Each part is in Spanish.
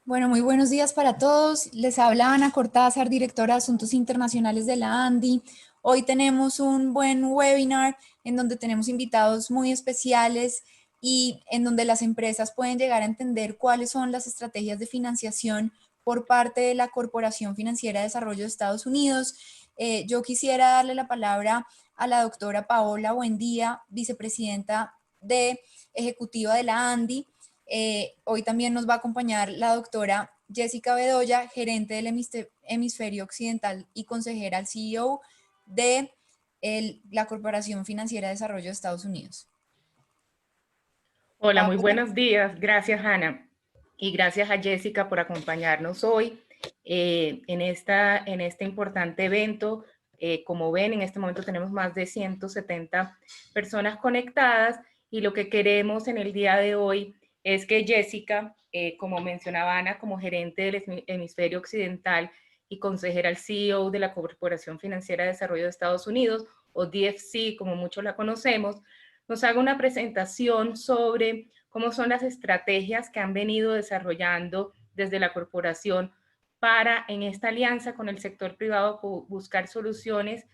Bueno, muy buenos días para todos. Les habla Ana Cortázar, directora de Asuntos Internacionales de la ANDI. Hoy tenemos un buen webinar en donde tenemos invitados muy especiales y en donde las empresas pueden llegar a entender cuáles son las estrategias de financiación por parte de la Corporación Financiera de Desarrollo de Estados Unidos. Yo quisiera darle la palabra a la doctora Paola Buendía, vicepresidenta ejecutiva de la ANDI. Hoy también nos va a acompañar la doctora Jessica Bedoya, gerente del hemisferio occidental y consejera al CEO de la Corporación Financiera de Desarrollo de Estados Unidos. Hola, muy Paola. buenos días. Gracias, Ana. Y gracias a Jessica por acompañarnos hoy en este importante evento. Como ven, en este momento tenemos más de 170 personas conectadas y lo que queremos en el día de hoy es que Jessica, como mencionaba Ana, como gerente del hemisferio occidental y consejera al CEO de la Corporación Financiera de Desarrollo de Estados Unidos, o DFC, como muchos la conocemos, nos haga una presentación sobre cómo son las estrategias que han venido desarrollando desde la corporación para, en esta alianza con el sector privado, buscar soluciones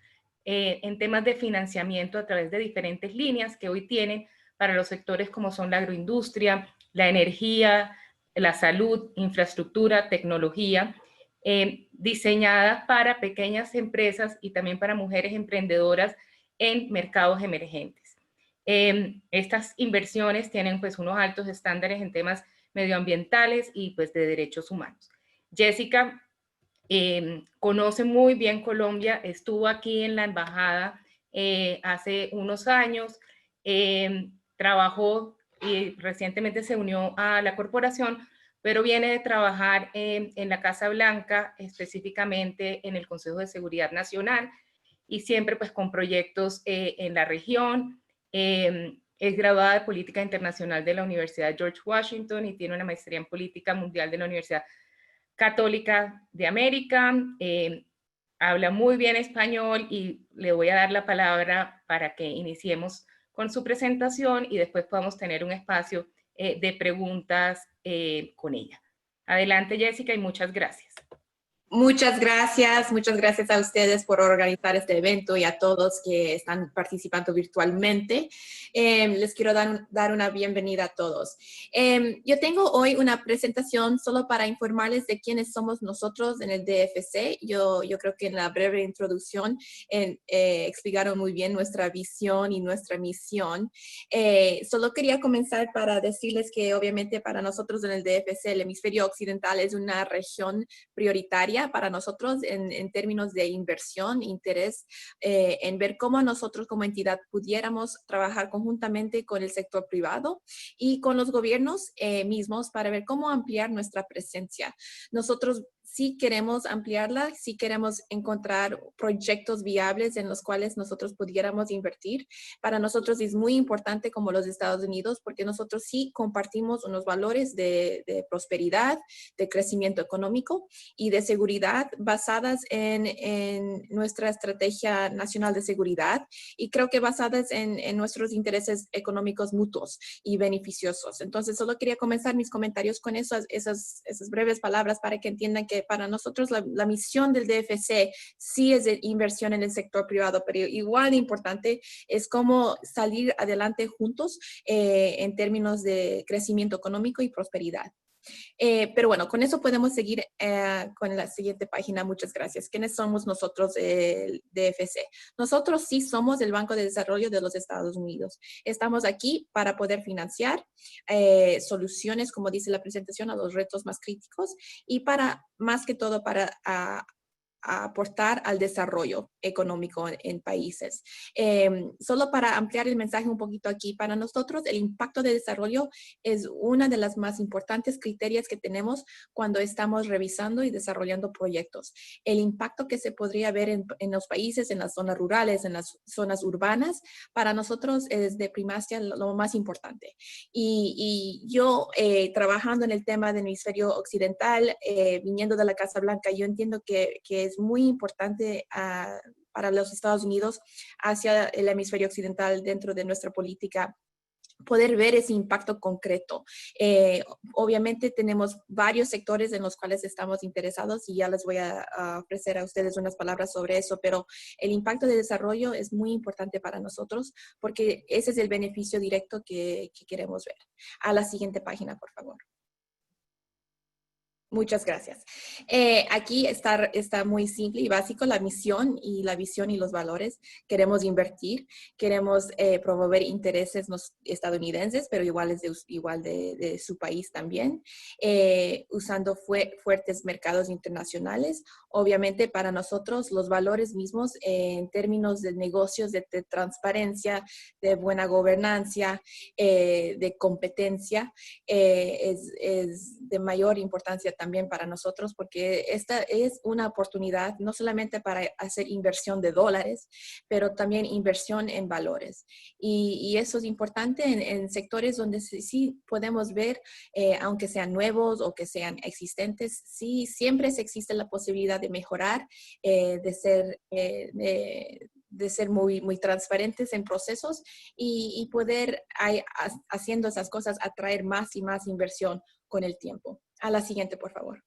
en temas de financiamiento a través de diferentes líneas que hoy tienen para los sectores como son la agroindustria, la energía, la salud, infraestructura, tecnología, diseñadas para pequeñas empresas y también para mujeres emprendedoras en mercados emergentes. Estas inversiones tienen pues unos altos estándares en temas medioambientales y pues de derechos humanos. Jessica conoce muy bien Colombia, estuvo aquí en la embajada hace unos años, trabajó y recientemente se unió a la corporación, pero viene de trabajar en la Casa Blanca, específicamente en el Consejo de Seguridad Nacional, y siempre pues con proyectos en la región. Es graduada de Política Internacional de la Universidad George Washington y tiene una maestría en Política Mundial de la Universidad Católica de América. Habla muy bien español y le voy a dar la palabra para que iniciemos con su presentación y después podamos tener un espacio de preguntas con ella. Adelante, Jessica, y muchas gracias. Muchas gracias a ustedes por organizar este evento y a todos que están participando virtualmente. Les quiero dar una bienvenida a todos. Yo tengo hoy una presentación solo para informarles de quiénes somos nosotros en el DFC. Yo creo que en la breve introducción explicaron muy bien nuestra visión y nuestra misión. Solo quería comenzar para decirles que obviamente para nosotros en el DFC el hemisferio occidental es una región prioritaria para nosotros en términos de inversión, interés en ver cómo nosotros como entidad pudiéramos trabajar conjuntamente con el sector privado y con los gobiernos mismos para ver cómo ampliar nuestra presencia. Nosotros sí queremos ampliarla, sí queremos encontrar proyectos viables en los cuales nosotros pudiéramos invertir. Para nosotros es muy importante como los Estados Unidos porque nosotros sí compartimos unos valores de prosperidad, de crecimiento económico y de seguridad basadas en nuestra estrategia nacional de seguridad y creo que basadas en nuestros intereses económicos mutuos y beneficiosos. Entonces solo quería comenzar mis comentarios con esas breves palabras para que entiendan que para nosotros la misión del DFC sí es de inversión en el sector privado, pero igual de importante es cómo salir adelante juntos en términos de crecimiento económico y prosperidad. Pero bueno, con eso podemos seguir con la siguiente página. Muchas gracias. ¿Quiénes somos nosotros, el DFC? Nosotros sí somos el Banco de Desarrollo de los Estados Unidos. Estamos aquí para poder financiar soluciones, como dice la presentación, a los retos más críticos y para, más que todo, para a aportar al desarrollo económico en países. Solo para ampliar el mensaje un poquito aquí, para nosotros el impacto de desarrollo es una de las más importantes criterios que tenemos cuando estamos revisando y desarrollando proyectos. El impacto que se podría ver en los países, en las zonas rurales, en las zonas urbanas, para nosotros es de primacia lo más importante. Y yo, trabajando en el tema del hemisferio occidental, viniendo de la Casa Blanca, yo entiendo que es muy importante para los Estados Unidos hacia el hemisferio occidental dentro de nuestra política poder ver ese impacto concreto. Obviamente tenemos varios sectores en los cuales estamos interesados y ya les voy a ofrecer a ustedes unas palabras sobre eso, pero el impacto de desarrollo es muy importante para nosotros porque ese es el beneficio directo que queremos ver. A la siguiente página, por favor. Muchas gracias. Aquí está muy simple y básico la misión y la visión y los valores. Queremos invertir, queremos promover intereses estadounidenses, pero igual de su país también, usando fuertes mercados internacionales. Obviamente para nosotros los valores mismos en términos de negocios, de transparencia, de buena gobernanza, de competencia, es de mayor importancia también para nosotros porque esta es una oportunidad no solamente para hacer inversión de dólares, pero también inversión en valores. Y eso es importante en sectores donde sí podemos ver, aunque sean nuevos o que sean existentes, sí siempre existe la posibilidad de mejorar, de ser muy transparentes en procesos y poder, haciendo esas cosas, atraer más y más inversión con el tiempo. A la siguiente, por favor.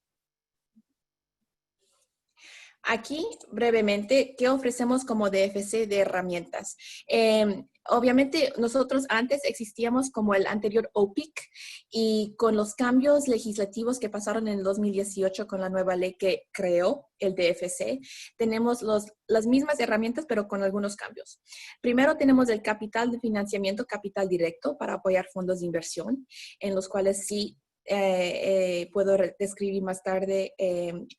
Aquí, brevemente, ¿qué ofrecemos como DFC de herramientas? Obviamente, nosotros antes existíamos como el anterior OPIC y con los cambios legislativos que pasaron en el 2018 con la nueva ley que creó el DFC, tenemos las mismas herramientas, pero con algunos cambios. Primero tenemos el capital de financiamiento, capital directo, para apoyar fondos de inversión, en los cuales sí puedo describir más tarde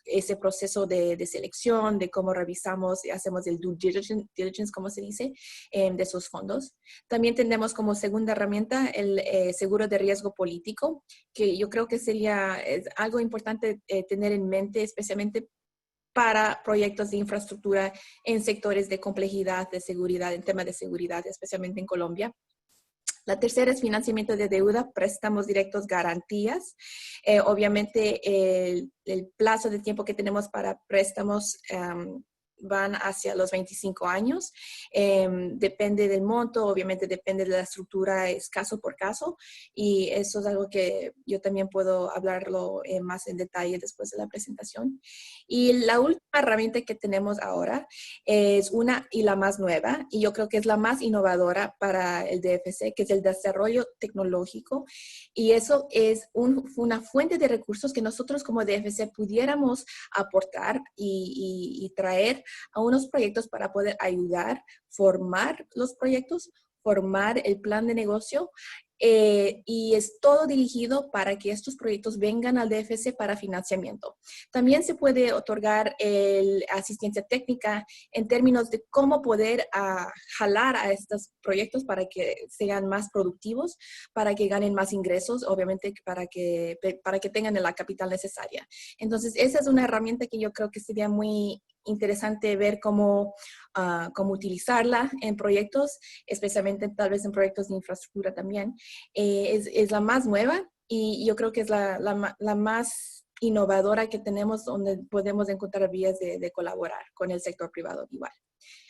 ese proceso de selección, de cómo revisamos y hacemos el due diligence, como se dice, de esos fondos. También tenemos como segunda herramienta el seguro de riesgo político, que yo creo que es algo importante tener en mente, especialmente para proyectos de infraestructura en sectores de complejidad, de seguridad, en temas de seguridad, especialmente en Colombia. La tercera es financiamiento de deuda, préstamos directos, garantías. Obviamente, el plazo de tiempo que tenemos para préstamos van hacia los 25 años. Depende del monto, obviamente depende de la estructura, es caso por caso. Y eso es algo que yo también puedo hablarlo más en detalle después de la presentación. Y la última herramienta que tenemos ahora es una y la más nueva, y yo creo que es la más innovadora para el DFC, que es el desarrollo tecnológico. Y eso es una fuente de recursos que nosotros como DFC pudiéramos aportar y traer a unos proyectos para poder ayudar, formar los proyectos, formar el plan de negocio, y es todo dirigido para que estos proyectos vengan al DFC para financiamiento. También se puede otorgar asistencia técnica en términos de cómo poder jalar a estos proyectos para que sean más productivos, para que ganen más ingresos, obviamente para que tengan la capital necesaria. Entonces, esa es una herramienta que yo creo que sería muy interesante ver cómo utilizarla en proyectos, especialmente tal vez en proyectos de infraestructura también. Es la más nueva y yo creo que es la más innovadora que tenemos, donde podemos encontrar vías de colaborar con el sector privado igual.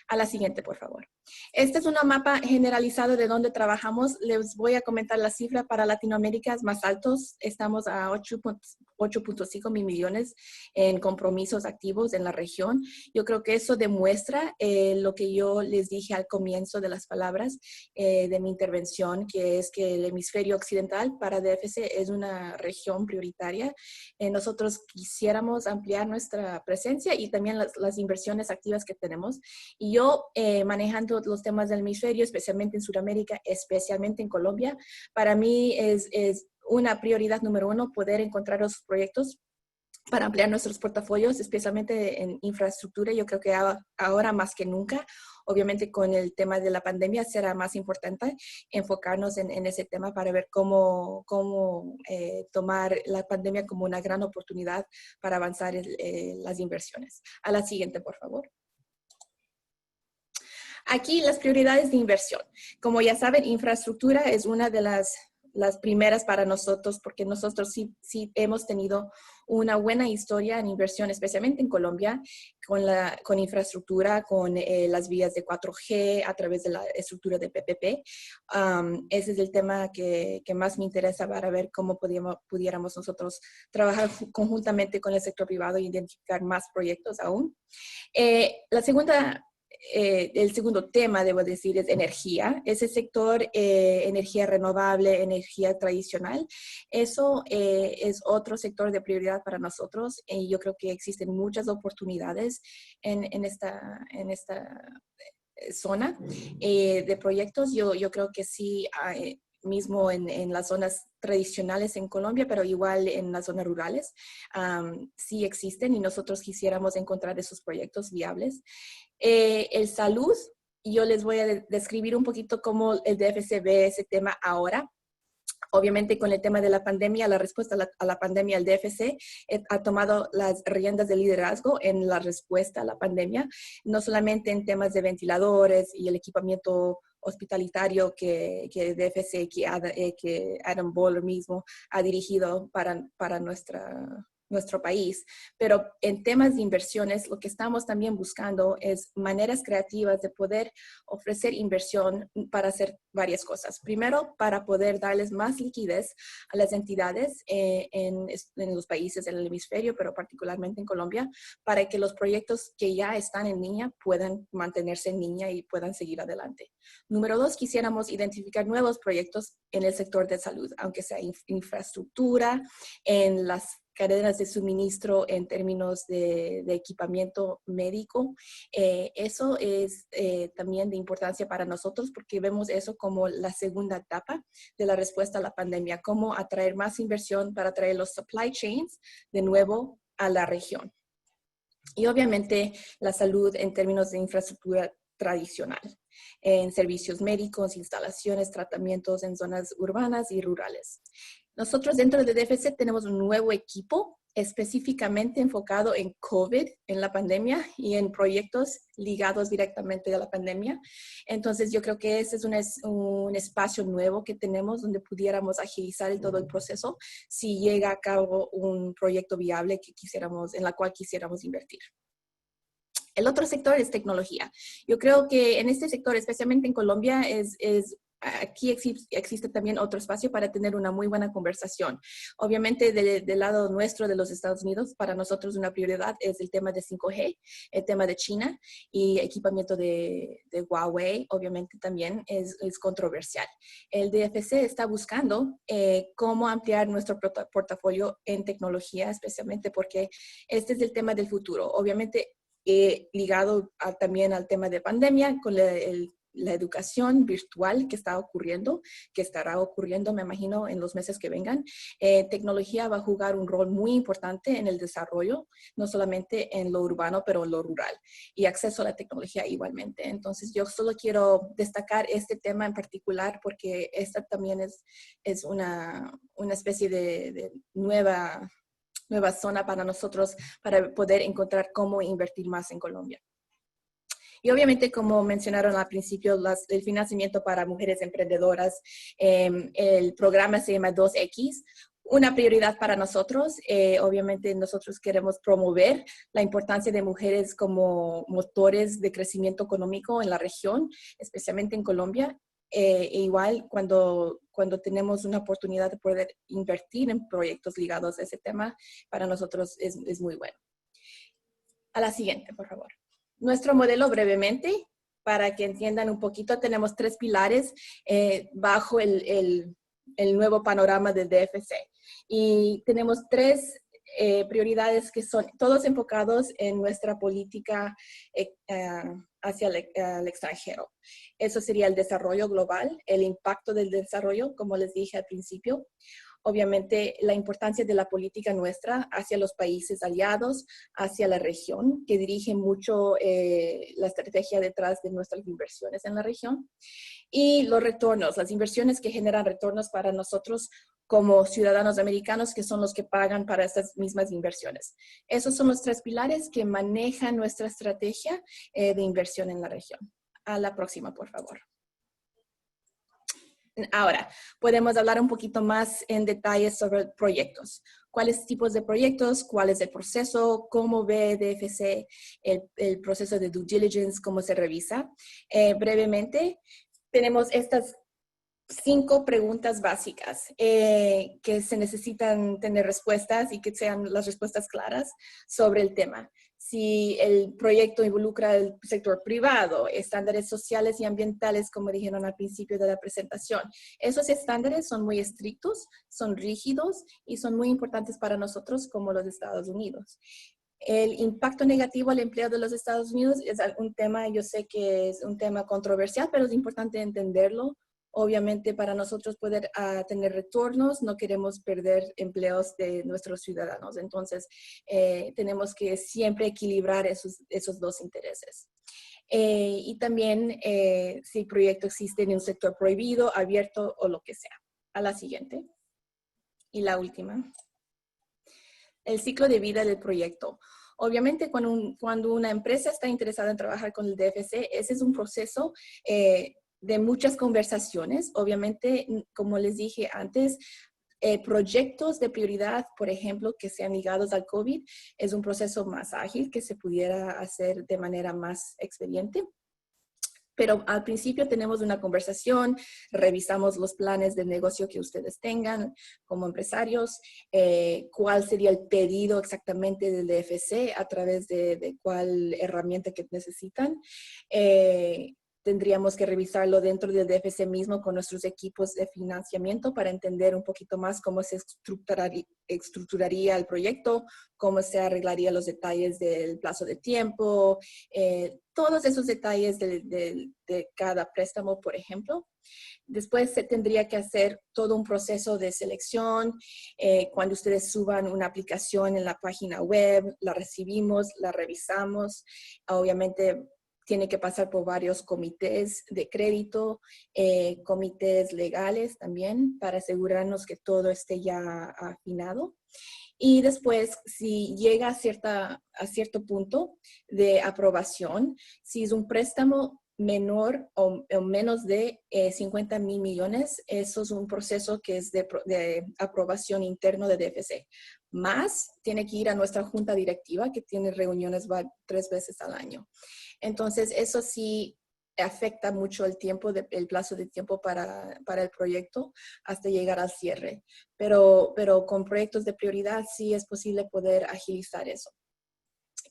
A la siguiente, por favor. Este es un mapa generalizado de dónde trabajamos. Les voy a comentar la cifra para Latinoamérica es más altos. Estamos a 8.5 mil millones en compromisos activos en la región. Yo creo que eso demuestra lo que yo les dije al comienzo de las palabras de mi intervención, que es que el hemisferio occidental para DFC es una región prioritaria. Nosotros quisiéramos ampliar nuestra presencia y también las inversiones activas que tenemos. Y yo manejando los temas del hemisferio, especialmente en Sudamérica, especialmente en Colombia, para mí es una prioridad número uno poder encontrar los proyectos para ampliar nuestros portafolios, especialmente en infraestructura. Yo creo que ahora más que nunca, obviamente con el tema de la pandemia, será más importante enfocarnos en ese tema para ver cómo tomar la pandemia como una gran oportunidad para avanzar en las inversiones. A la siguiente, por favor. Aquí las prioridades de inversión. Como ya saben, infraestructura es una de las primeras para nosotros, porque nosotros sí hemos tenido una buena historia en inversión, especialmente en Colombia, con infraestructura, con las vías de 4G a través de la estructura de PPP. Ese es el tema que más me interesa para ver cómo pudiéramos nosotros trabajar conjuntamente con el sector privado e identificar más proyectos aún. El segundo tema, debo decir, es energía. Ese sector, energía renovable, energía tradicional, eso es otro sector de prioridad para nosotros y yo creo que existen muchas oportunidades en esta zona de proyectos. Yo creo que sí, mismo en las zonas tradicionales en Colombia, pero igual en las zonas rurales, sí existen y nosotros quisiéramos encontrar esos proyectos viables. El salud, yo les voy a describir un poquito cómo el DFC ve ese tema ahora. Obviamente con el tema de la pandemia, la respuesta a la pandemia, el DFC ha tomado las riendas de liderazgo en la respuesta a la pandemia, no solamente en temas de ventiladores y el equipamiento hospitalitario que el DFC, que Adam Boehler mismo ha dirigido para nuestro país, pero en temas de inversiones lo que estamos también buscando es maneras creativas de poder ofrecer inversión para hacer varias cosas. Primero, para poder darles más liquidez a las entidades en los países del hemisferio, pero particularmente en Colombia, para que los proyectos que ya están en línea puedan mantenerse en línea y puedan seguir adelante. Número dos, quisiéramos identificar nuevos proyectos en el sector de salud, aunque sea infraestructura, en las cadenas de suministro en términos de equipamiento médico. Eso es también de importancia para nosotros porque vemos eso como la segunda etapa de la respuesta a la pandemia, cómo atraer más inversión para traer los supply chains de nuevo a la región. Y obviamente la salud en términos de infraestructura tradicional, en servicios médicos, instalaciones, tratamientos en zonas urbanas y rurales. Nosotros dentro de DFC tenemos un nuevo equipo específicamente enfocado en COVID, en la pandemia y en proyectos ligados directamente a la pandemia. Entonces yo creo que ese es un espacio nuevo que tenemos donde pudiéramos agilizar todo el proceso si llega a cabo un proyecto viable en la cual quisiéramos invertir. El otro sector es tecnología. Yo creo que en este sector, especialmente en Colombia, aquí existe también otro espacio para tener una muy buena conversación. Obviamente, del lado nuestro de los Estados Unidos, para nosotros una prioridad es el tema de 5G, el tema de China y equipamiento de Huawei, obviamente también es controversial. El DFC está buscando cómo ampliar nuestro portafolio en tecnología, especialmente porque este es el tema del futuro. Obviamente, ligado también al tema de pandemia, con la educación virtual que estará ocurriendo, me imagino, en los meses que vengan. Tecnología va a jugar un rol muy importante en el desarrollo, no solamente en lo urbano, pero en lo rural. Y acceso a la tecnología igualmente. Entonces, yo solo quiero destacar este tema en particular porque esta también es una especie de nueva zona para nosotros para poder encontrar cómo invertir más en Colombia. Y obviamente, como mencionaron al principio, el financiamiento para mujeres emprendedoras, el programa se llama 2X. Una prioridad para nosotros, obviamente nosotros queremos promover la importancia de mujeres como motores de crecimiento económico en la región, especialmente en Colombia. Igual cuando tenemos una oportunidad de poder invertir en proyectos ligados a ese tema, para nosotros es muy bueno. A la siguiente, por favor. Nuestro modelo brevemente, para que entiendan un poquito, tenemos 3 pilares bajo el nuevo panorama del DFC. Y tenemos 3 prioridades que son todos enfocados en nuestra política hacia el extranjero. Eso sería el desarrollo global, el impacto del desarrollo, como les dije al principio. Obviamente, la importancia de la política nuestra hacia los países aliados, hacia la región, que dirige mucho la estrategia detrás de nuestras inversiones en la región. Y los retornos, las inversiones que generan retornos para nosotros como ciudadanos americanos, que son los que pagan para estas mismas inversiones. Esos son los 3 pilares que manejan nuestra estrategia de inversión en la región. A la próxima, por favor. Ahora, podemos hablar un poquito más en detalle sobre proyectos. cuáles tipos de proyectos, cuál es el proceso, cómo ve DFC el proceso de due diligence, cómo se revisa. Brevemente, tenemos estas 5 preguntas básicas que se necesitan tener respuestas y que sean las respuestas claras sobre el tema. Si el proyecto involucra el sector privado, estándares sociales y ambientales, como dijeron al principio de la presentación. Esos estándares son muy estrictos, son rígidos y son muy importantes para nosotros como los Estados Unidos. El impacto negativo al empleo de los Estados Unidos es un tema, yo sé que es un tema controversial, pero es importante entenderlo. Obviamente, para nosotros poder tener retornos, no queremos perder empleos de nuestros ciudadanos. Entonces, tenemos que siempre equilibrar esos 2 intereses. Y también, si el proyecto existe en un sector prohibido, abierto o lo que sea. A la siguiente. Y la última. El ciclo de vida del proyecto. Obviamente, cuando una empresa está interesada en trabajar con el DFC, ese es un proceso de muchas conversaciones. Obviamente, como les dije antes, proyectos de prioridad, por ejemplo, que sean ligados al COVID, es un proceso más ágil que se pudiera hacer de manera más expediente. Pero al principio tenemos una conversación, revisamos los planes de negocio que ustedes tengan como empresarios, cuál sería el pedido exactamente del DFC a través de cuál herramienta que necesitan. Tendríamos que revisarlo dentro del DFC mismo con nuestros equipos de financiamiento para entender un poquito más cómo se estructuraría el proyecto, cómo se arreglaría los detalles del plazo de tiempo, todos esos detalles de cada préstamo, por ejemplo. Después se tendría que hacer todo un proceso de selección. Cuando ustedes suban una aplicación en la página web, la recibimos, la revisamos. Obviamente, tiene que pasar por varios comités de crédito, comités legales también, para asegurarnos que todo esté ya afinado. Y después, si llega a cierto punto de aprobación, si es un préstamo menor o menos de 50 mil millones, eso es un proceso que es de aprobación interno de DFC. Más, tiene que ir a nuestra junta directiva, que tiene reuniones 3 veces al año. Entonces, eso sí afecta mucho el plazo de tiempo para el proyecto hasta llegar al cierre. Pero con proyectos de prioridad sí es posible poder agilizar eso.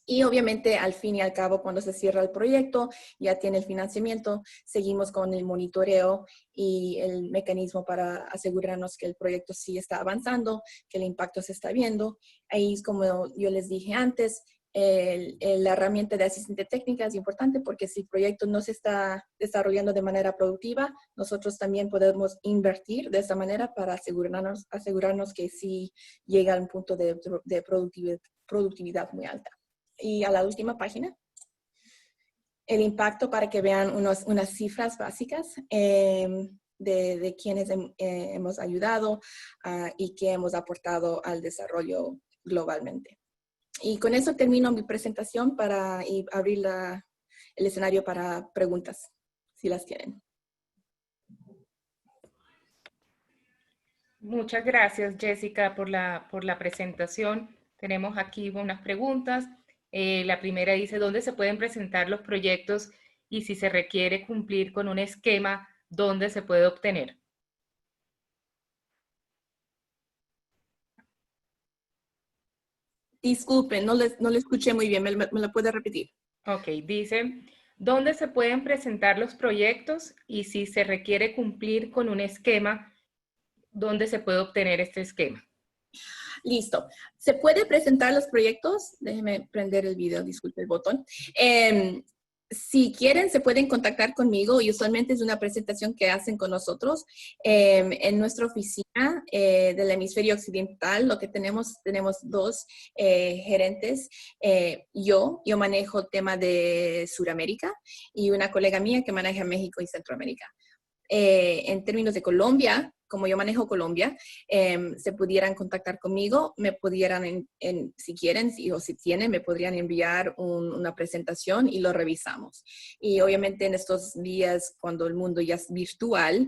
Y obviamente, al fin y al cabo, cuando se cierra el proyecto, ya tiene el financiamiento, seguimos con el monitoreo y el mecanismo para asegurarnos que el proyecto sí está avanzando, que el impacto se está viendo. Ahí, como yo les dije antes, la herramienta de asistente técnica es importante porque si el proyecto no se está desarrollando de manera productiva, nosotros también podemos invertir de esa manera para asegurarnos que sí llega a un punto de productividad muy alta. Y a la última página, el impacto para que vean unas cifras básicas de quienes hemos ayudado y que hemos aportado al desarrollo globalmente. Y con eso termino mi presentación y abrir el escenario para preguntas, si las tienen. Muchas gracias, Jessica, por la presentación. Tenemos aquí unas preguntas. La primera dice, ¿dónde se pueden presentar los proyectos y si se requiere cumplir con un esquema, dónde se puede obtener? Disculpen, no le escuché muy bien. ¿Me la puede repetir? Ok, dice, ¿dónde se pueden presentar los proyectos y si se requiere cumplir con un esquema, dónde se puede obtener este esquema? Listo. ¿Se puede presentar los proyectos? Déjenme prender el video, disculpe el botón. Si quieren, se pueden contactar conmigo y usualmente es una presentación que hacen con nosotros. En nuestra oficina del hemisferio occidental, lo que tenemos 2 gerentes. Yo manejo el tema de Sudamérica y una colega mía que maneja México y Centroamérica. En términos de Colombia, como yo manejo Colombia, se pudieran contactar conmigo, me pudieran, si quieren o si tienen, me podrían enviar una presentación y lo revisamos. Y obviamente en estos días, cuando el mundo ya es virtual,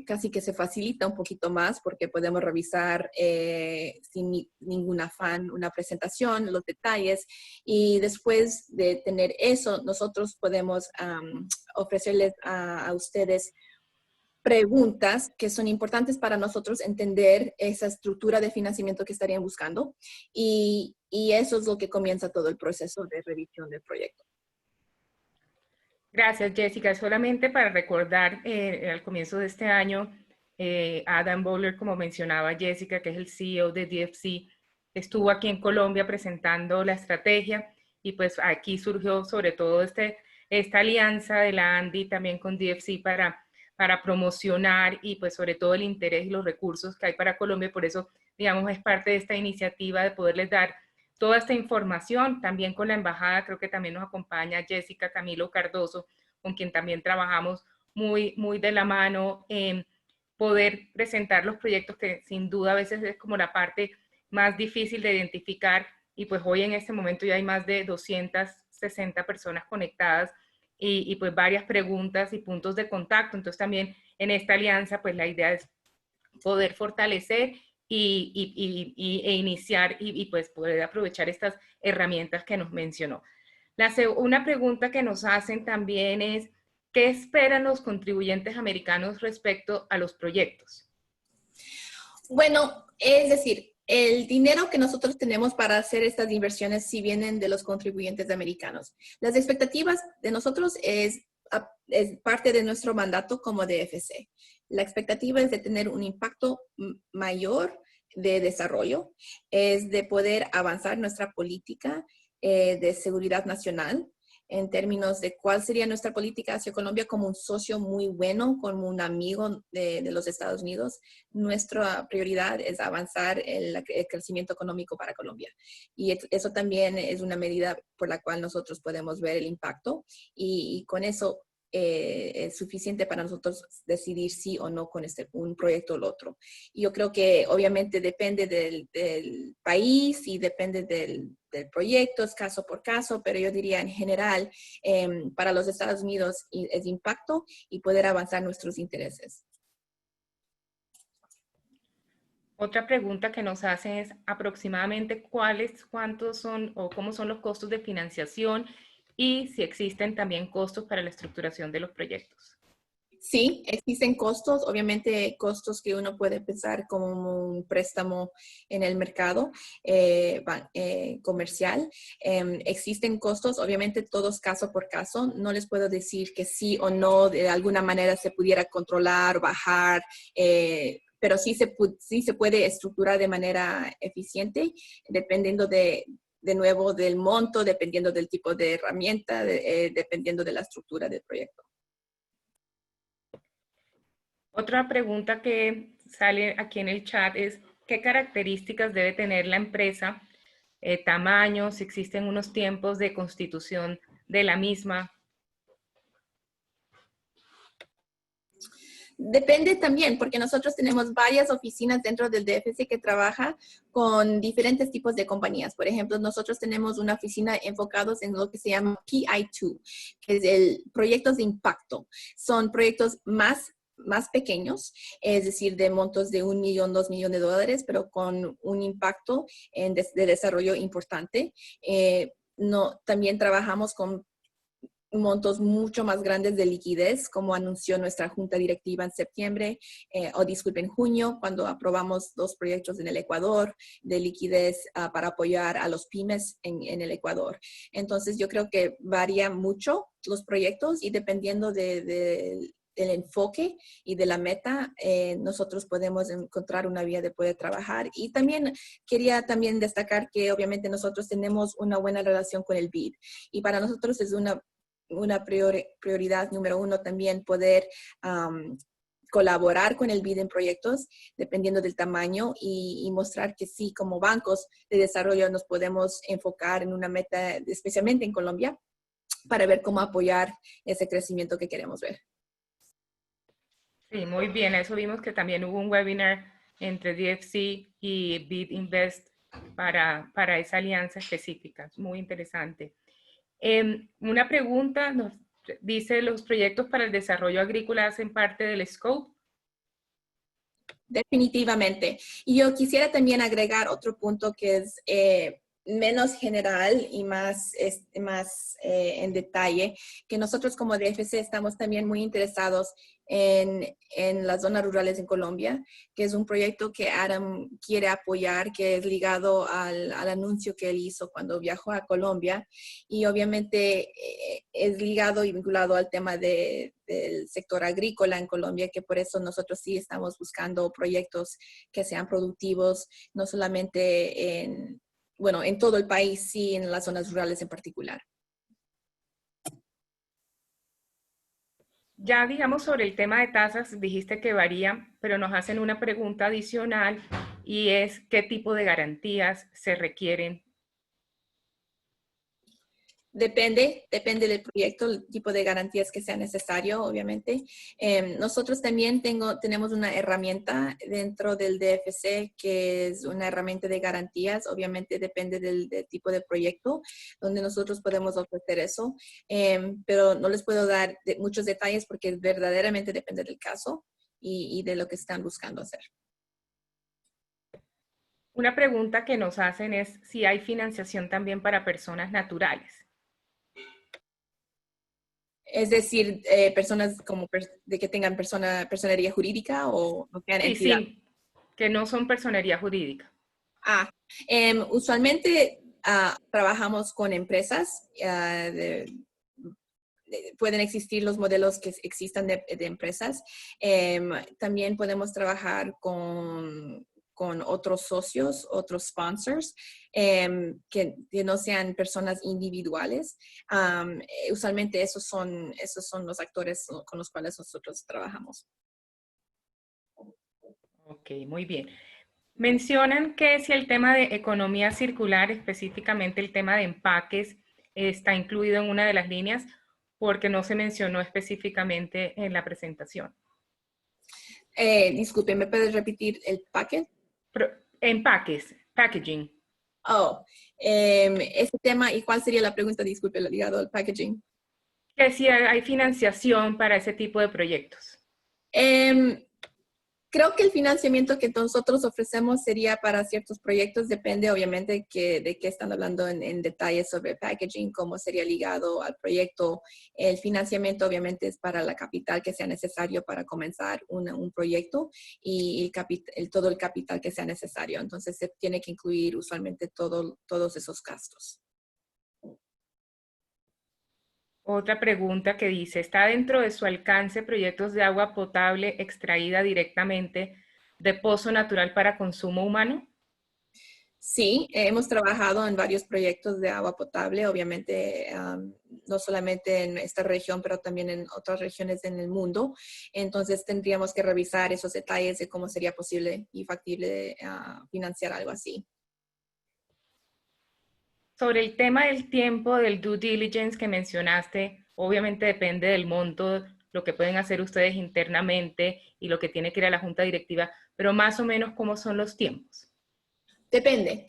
casi que se facilita un poquito más porque podemos revisar sin ningún afán una presentación, los detalles, y después de tener eso, nosotros podemos ofrecerles a ustedes preguntas que son importantes para nosotros entender esa estructura de financiamiento que estarían buscando, y eso es lo que comienza todo el proceso de revisión del proyecto. Gracias, Jessica. Solamente para recordar, al comienzo de este año, Adam Bowler, como mencionaba Jessica, que es el CEO de DFC, estuvo aquí en Colombia presentando la estrategia, y pues aquí surgió sobre todo esta alianza de la ANDI también con DFC para promocionar, y pues sobre todo el interés y los recursos que hay para Colombia. Por eso, digamos, es parte de esta iniciativa de poderles dar toda esta información. También con la embajada, creo que también nos acompaña Jessica Camilo Cardoso, con quien también trabajamos muy de la mano en poder presentar los proyectos, que sin duda a veces es como la parte más difícil de identificar, y pues hoy en este momento ya hay más de 260 personas conectadas, y pues varias preguntas y puntos de contacto. Entonces también en esta alianza pues la idea es poder fortalecer e iniciar y pues poder aprovechar estas herramientas que nos mencionó. Una pregunta que nos hacen también es, ¿qué esperan los contribuyentes americanos respecto a los proyectos? Bueno, es decir, el dinero que nosotros tenemos para hacer estas inversiones sí vienen de los contribuyentes americanos. Las expectativas de nosotros es parte de nuestro mandato como DFC. La expectativa es de tener un impacto mayor de desarrollo, es de poder avanzar nuestra política de seguridad nacional, en términos de cuál sería nuestra política hacia Colombia como un socio muy bueno, como un amigo de los Estados Unidos. Nuestra prioridad es avanzar el crecimiento económico para Colombia. Y eso también es una medida por la cual nosotros podemos ver el impacto, y con eso es suficiente para nosotros decidir sí o no con un proyecto o el otro. Y yo creo que obviamente depende del país y depende del proyecto, es caso por caso, pero yo diría en general, para los Estados Unidos es impacto y poder avanzar nuestros intereses. Otra pregunta que nos hacen es aproximadamente cuántos son o cómo son los costos de financiación, y si existen también costos para la estructuración de los proyectos. Sí, existen costos, obviamente costos que uno puede pensar como un préstamo en el mercado comercial. Existen costos, obviamente todos caso por caso. No les puedo decir que sí o no, de alguna manera se pudiera controlar, bajar, pero sí se puede estructurar de manera eficiente, dependiendo de nuevo del monto, dependiendo del tipo de herramienta, dependiendo de la estructura del proyecto. Otra pregunta que sale aquí en el chat es, ¿qué características debe tener la empresa? Tamaño, si existen unos tiempos de constitución de la misma. Depende también, porque nosotros tenemos varias oficinas dentro del DFC que trabaja con diferentes tipos de compañías. Por ejemplo, nosotros tenemos una oficina enfocados en lo que se llama PI2, que es proyectos de impacto. Son proyectos más pequeños, es decir, de montos de $1 millón, $2 millones de dólares, pero con un impacto de desarrollo importante. También trabajamos con montos mucho más grandes de liquidez, como anunció nuestra junta directiva en septiembre, en junio, cuando aprobamos 2 proyectos en el Ecuador de liquidez para apoyar a los pymes en el Ecuador. Entonces, yo creo que varía mucho los proyectos, y dependiendo del enfoque y de la meta, nosotros podemos encontrar una vía de poder trabajar. Y también quería destacar que obviamente nosotros tenemos una buena relación con el BID, y para nosotros es una prioridad número 1 también poder colaborar con el BID en proyectos, dependiendo del tamaño, y mostrar que sí, como bancos de desarrollo nos podemos enfocar en una meta, especialmente en Colombia, para ver cómo apoyar ese crecimiento que queremos ver. Sí, muy bien. Eso vimos que también hubo un webinar entre DFC y BID Invest para esa alianza específica. Muy interesante. Una pregunta nos dice, ¿los proyectos para el desarrollo agrícola hacen parte del scope? Definitivamente. Y yo quisiera también agregar otro punto que es menos general y más en detalle, que nosotros como DFC estamos también muy interesados en las zonas rurales en Colombia, que es un proyecto que Adam quiere apoyar, que es ligado al anuncio que él hizo cuando viajó a Colombia, y obviamente es ligado y vinculado al tema del sector agrícola en Colombia, que por eso nosotros sí estamos buscando proyectos que sean productivos, no solamente en todo el país, sí en las zonas rurales en particular. Ya digamos sobre el tema de tasas, dijiste que varía, pero nos hacen una pregunta adicional y es ¿qué tipo de garantías se requieren? Depende del proyecto, el tipo de garantías que sea necesario, obviamente. Nosotros también tenemos una herramienta dentro del DFC que es una herramienta de garantías, obviamente depende del tipo de proyecto donde nosotros podemos ofrecer eso, pero no les puedo dar muchos detalles porque verdaderamente depende del caso y de lo que están buscando hacer. Una pregunta que nos hacen es si hay financiación también para personas naturales. Es decir, personas de que tengan personería jurídica o no sean Sí, entidad. sí, que no son personería jurídica. Usualmente trabajamos con empresas. Pueden existir los modelos que existan de empresas. También podemos trabajar con otros socios, otros sponsors, que no sean personas individuales. Usualmente esos son los actores con los cuales nosotros trabajamos. Ok, muy bien. Mencionan que si el tema de economía circular, específicamente el tema de empaques, está incluido en una de las líneas porque no se mencionó específicamente en la presentación. Disculpe, ¿me puedes repetir el paquete? Empaques, packaging. Ese tema, ¿y cuál sería la pregunta? Disculpe, ligado al packaging. Que si hay financiación para ese tipo de proyectos. Creo que el financiamiento que nosotros ofrecemos sería para ciertos proyectos, depende obviamente de qué están hablando en detalle sobre packaging, cómo sería ligado al proyecto. El financiamiento obviamente es para la capital que sea necesario para comenzar un proyecto y todo el capital que sea necesario. Entonces se tiene que incluir usualmente todos esos gastos. Otra pregunta que dice, ¿está dentro de su alcance proyectos de agua potable extraída directamente de pozo natural para consumo humano? Sí, hemos trabajado en varios proyectos de agua potable, obviamente no solamente en esta región, pero también en otras regiones en el mundo. Entonces tendríamos que revisar esos detalles de cómo sería posible y factible financiar algo así. Sobre el tema del tiempo del due diligence que mencionaste, obviamente depende del monto, lo que pueden hacer ustedes internamente y lo que tiene que ir a la junta directiva, pero más o menos cómo son los tiempos. Depende.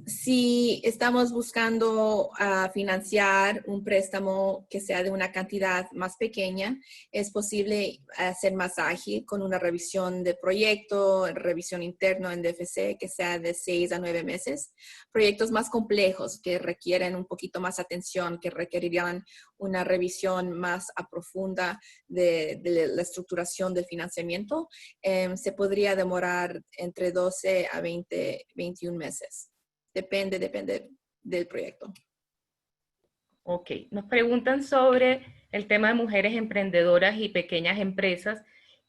Si estamos buscando financiar un préstamo que sea de una cantidad más pequeña, es posible hacer más ágil con una revisión de proyecto, revisión interna en DFC que sea de 6 a 9 meses. Proyectos más complejos que requieren un poquito más atención, que requerirían una revisión más profunda de la estructuración del financiamiento, se podría demorar entre 12 a 21 meses. Depende del proyecto. Ok, nos preguntan sobre el tema de mujeres emprendedoras y pequeñas empresas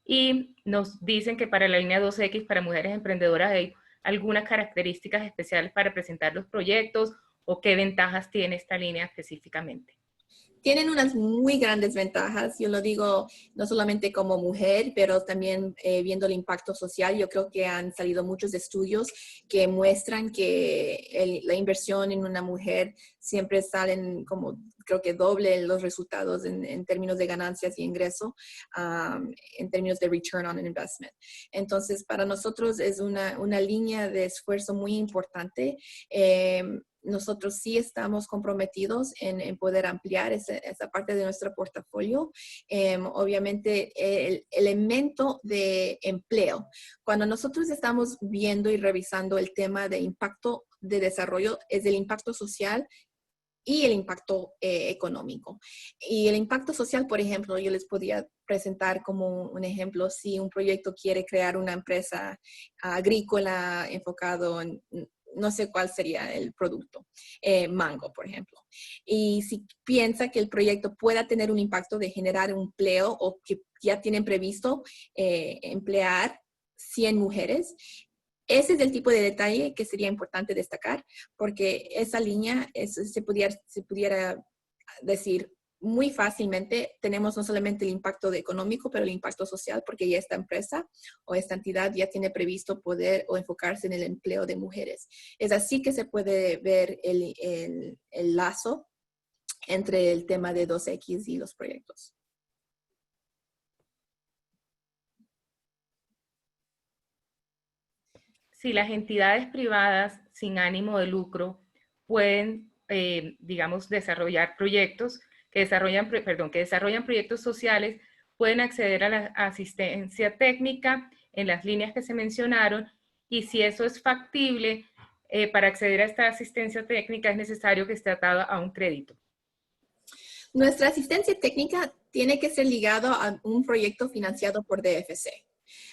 y nos dicen que para la línea 2X, para mujeres emprendedoras, hay algunas características especiales para presentar los proyectos o qué ventajas tiene esta línea específicamente. Tienen unas muy grandes ventajas, yo lo digo no solamente como mujer, pero también viendo el impacto social. Yo creo que han salido muchos estudios que muestran que la inversión en una mujer siempre salen como, creo que doble los resultados en términos de ganancias y ingreso, en términos de return on investment. Entonces, para nosotros es una línea de esfuerzo muy importante. Nosotros sí estamos comprometidos en poder ampliar esa parte de nuestro portafolio. Obviamente, el elemento de empleo. Cuando nosotros estamos viendo y revisando el tema de impacto de desarrollo, es el impacto social y el impacto económico. Y el impacto social, por ejemplo, yo les podría presentar como un ejemplo, si un proyecto quiere crear una empresa agrícola enfocado en, no sé cuál sería el producto, mango, por ejemplo. Y si piensa que el proyecto pueda tener un impacto de generar un empleo o que ya tienen previsto emplear 100 mujeres, ese es el tipo de detalle que sería importante destacar, porque esa línea se pudiera decir muy fácilmente, tenemos no solamente el impacto económico, pero el impacto social, porque ya esta empresa o esta entidad ya tiene previsto poder o enfocarse en el empleo de mujeres. Es así que se puede ver el lazo entre el tema de 2X y los proyectos. Si las entidades privadas sin ánimo de lucro pueden, digamos, desarrollar proyectos que desarrollan proyectos sociales, pueden acceder a la asistencia técnica en las líneas que se mencionaron, y si eso es factible, para acceder a esta asistencia técnica es necesario que esté atado a un crédito. Nuestra asistencia técnica tiene que ser ligado a un proyecto financiado por DFC.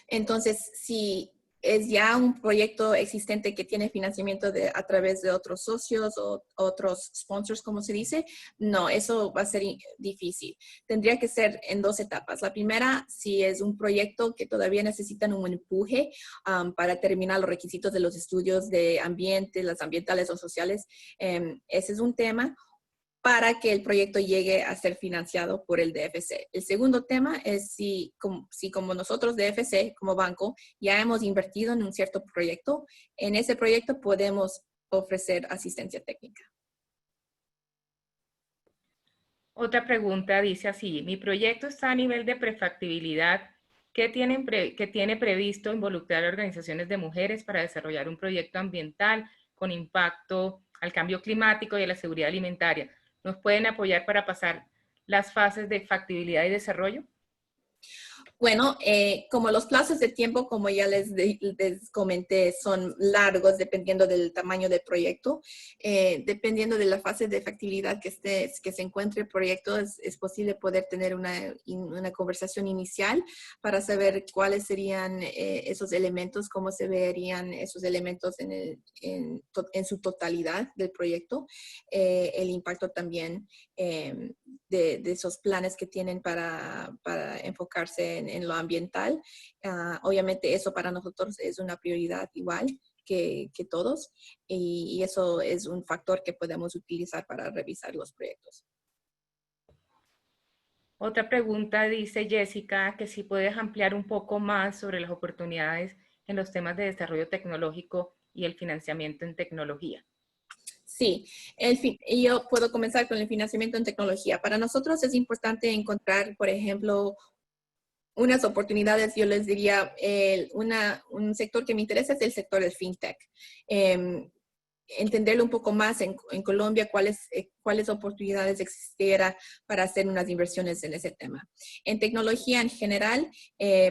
Entonces, si es ya un proyecto existente que tiene financiamiento a través de otros socios o otros sponsors, como se dice, no, eso va a ser difícil. Tendría que ser en 2 etapas. La primera, si es un proyecto que todavía necesitan un empuje para terminar los requisitos de los estudios de ambiente, las ambientales o sociales, ese es un tema para que el proyecto llegue a ser financiado por el DFC. El segundo tema es si como nosotros DFC, como banco, ya hemos invertido en un cierto proyecto, en ese proyecto podemos ofrecer asistencia técnica. Otra pregunta dice así: mi proyecto está a nivel de prefactibilidad. ¿Qué tiene previsto involucrar a organizaciones de mujeres para desarrollar un proyecto ambiental con impacto al cambio climático y a la seguridad alimentaria? ¿Nos pueden apoyar para pasar las fases de factibilidad y desarrollo? Bueno, como los plazos de tiempo, como ya les comenté, son largos dependiendo del tamaño del proyecto. Dependiendo de la fase de factibilidad que se encuentre el proyecto, es posible poder tener una conversación inicial para saber cuáles serían esos elementos, cómo se verían esos elementos en su totalidad del proyecto. El impacto también de esos planes que tienen para enfocarse en lo ambiental. Obviamente eso para nosotros es una prioridad igual que todos, y eso es un factor que podemos utilizar para revisar los proyectos. Otra pregunta dice Jessica, que si puedes ampliar un poco más sobre las oportunidades en los temas de desarrollo tecnológico y el financiamiento en tecnología. Sí, yo puedo comenzar con el financiamiento en tecnología. Para nosotros es importante encontrar, por ejemplo, unas oportunidades. Yo les diría, un sector que me interesa es el sector del fintech. Entenderlo un poco más en Colombia, cuáles oportunidades existiera para hacer unas inversiones en ese tema. En tecnología general,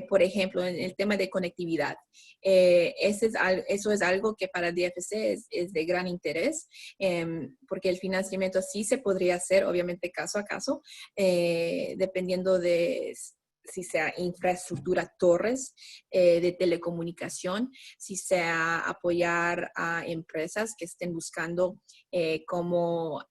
por ejemplo, en el tema de conectividad, eso es algo que para DFC es de gran interés, porque el financiamiento sí se podría hacer, obviamente caso a caso, dependiendo de si sea infraestructura, torres de telecomunicación, si sea apoyar a empresas que estén buscando cómo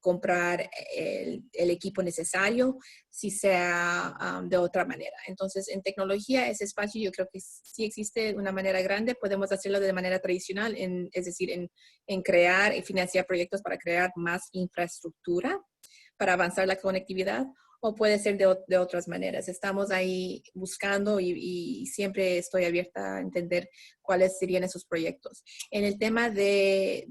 comprar el equipo necesario, si sea de otra manera. Entonces, en tecnología, ese espacio yo creo que sí existe de una manera grande. Podemos hacerlo de manera tradicional, es decir, en crear y financiar proyectos para crear más infraestructura, para avanzar la conectividad, o puede ser de otras maneras. Estamos ahí buscando y siempre estoy abierta a entender cuáles serían esos proyectos. En el tema del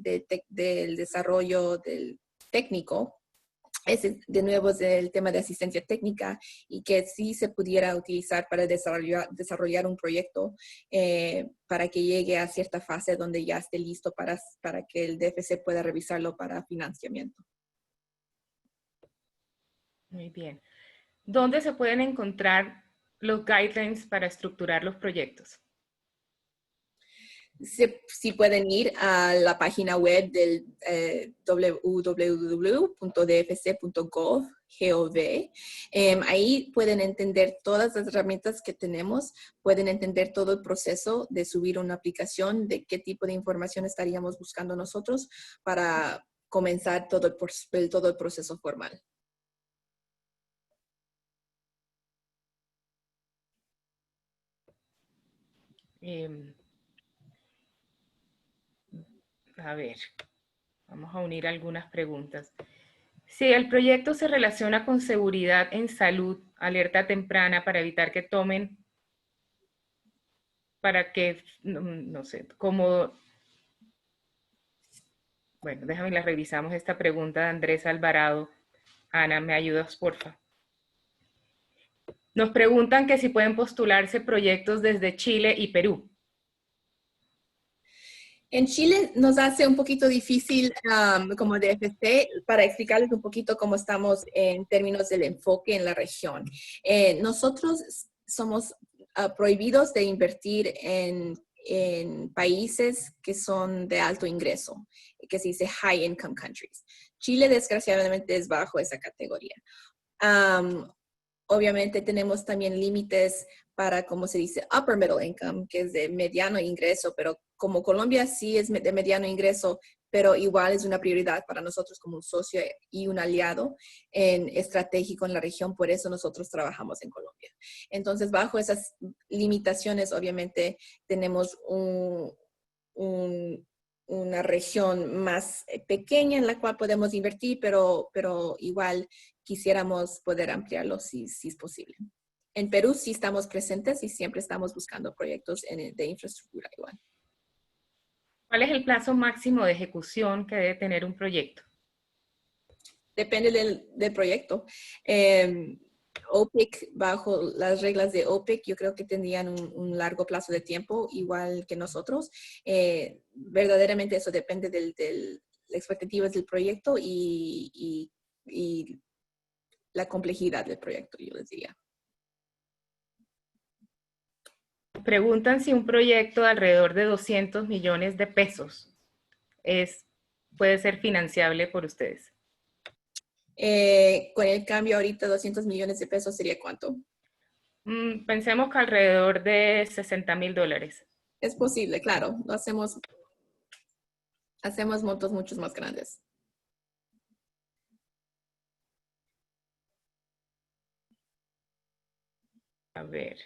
desarrollo del técnico, ese de nuevo es el tema de asistencia técnica y que sí se pudiera utilizar para desarrollar un proyecto para que llegue a cierta fase donde ya esté listo para que el DFC pueda revisarlo para financiamiento. Muy bien. ¿Dónde se pueden encontrar los guidelines para estructurar los proyectos? Sí pueden ir a la página web del www.dfc.gov. Ahí pueden entender todas las herramientas que tenemos, pueden entender todo el proceso de subir una aplicación, de qué tipo de información estaríamos buscando nosotros para comenzar todo el proceso formal. A ver, vamos a unir algunas preguntas. Si el proyecto se relaciona con seguridad en salud, alerta temprana para evitar que tomen, para que, no sé, como, bueno, déjame la revisamos esta pregunta de Andrés Alvarado. Ana, ¿me ayudas, porfa? Nos preguntan que si pueden postularse proyectos desde Chile y Perú. En Chile nos hace un poquito difícil como DFC para explicarles un poquito cómo estamos en términos del enfoque en la región. Nosotros somos prohibidos de invertir en países que son de alto ingreso, que se dice high income countries. Chile desgraciadamente es bajo esa categoría. Obviamente tenemos también límites para, como se dice, upper middle income, que es de mediano ingreso, pero como Colombia sí es de mediano ingreso, pero igual es una prioridad para nosotros como un socio y un aliado estratégico en la región, por eso nosotros trabajamos en Colombia. Entonces, bajo esas limitaciones, obviamente, tenemos una región más pequeña en la cual podemos invertir, pero igual quisiéramos poder ampliarlo si es posible. En Perú sí estamos presentes y siempre estamos buscando proyectos de infraestructura igual. ¿Cuál es el plazo máximo de ejecución que debe tener un proyecto? Depende del proyecto. OPIC, bajo las reglas de OPIC, yo creo que tendrían un largo plazo de tiempo, igual que nosotros. Verdaderamente eso depende de las expectativas del proyecto y la complejidad del proyecto, yo les diría. Preguntan si un proyecto de alrededor de 200 millones de pesos puede ser financiable por ustedes. Con el cambio ahorita, 200 millones de pesos sería ¿cuánto? Pensemos que alrededor de $60,000. Es posible, claro. Lo hacemos montos mucho más grandes. A ver.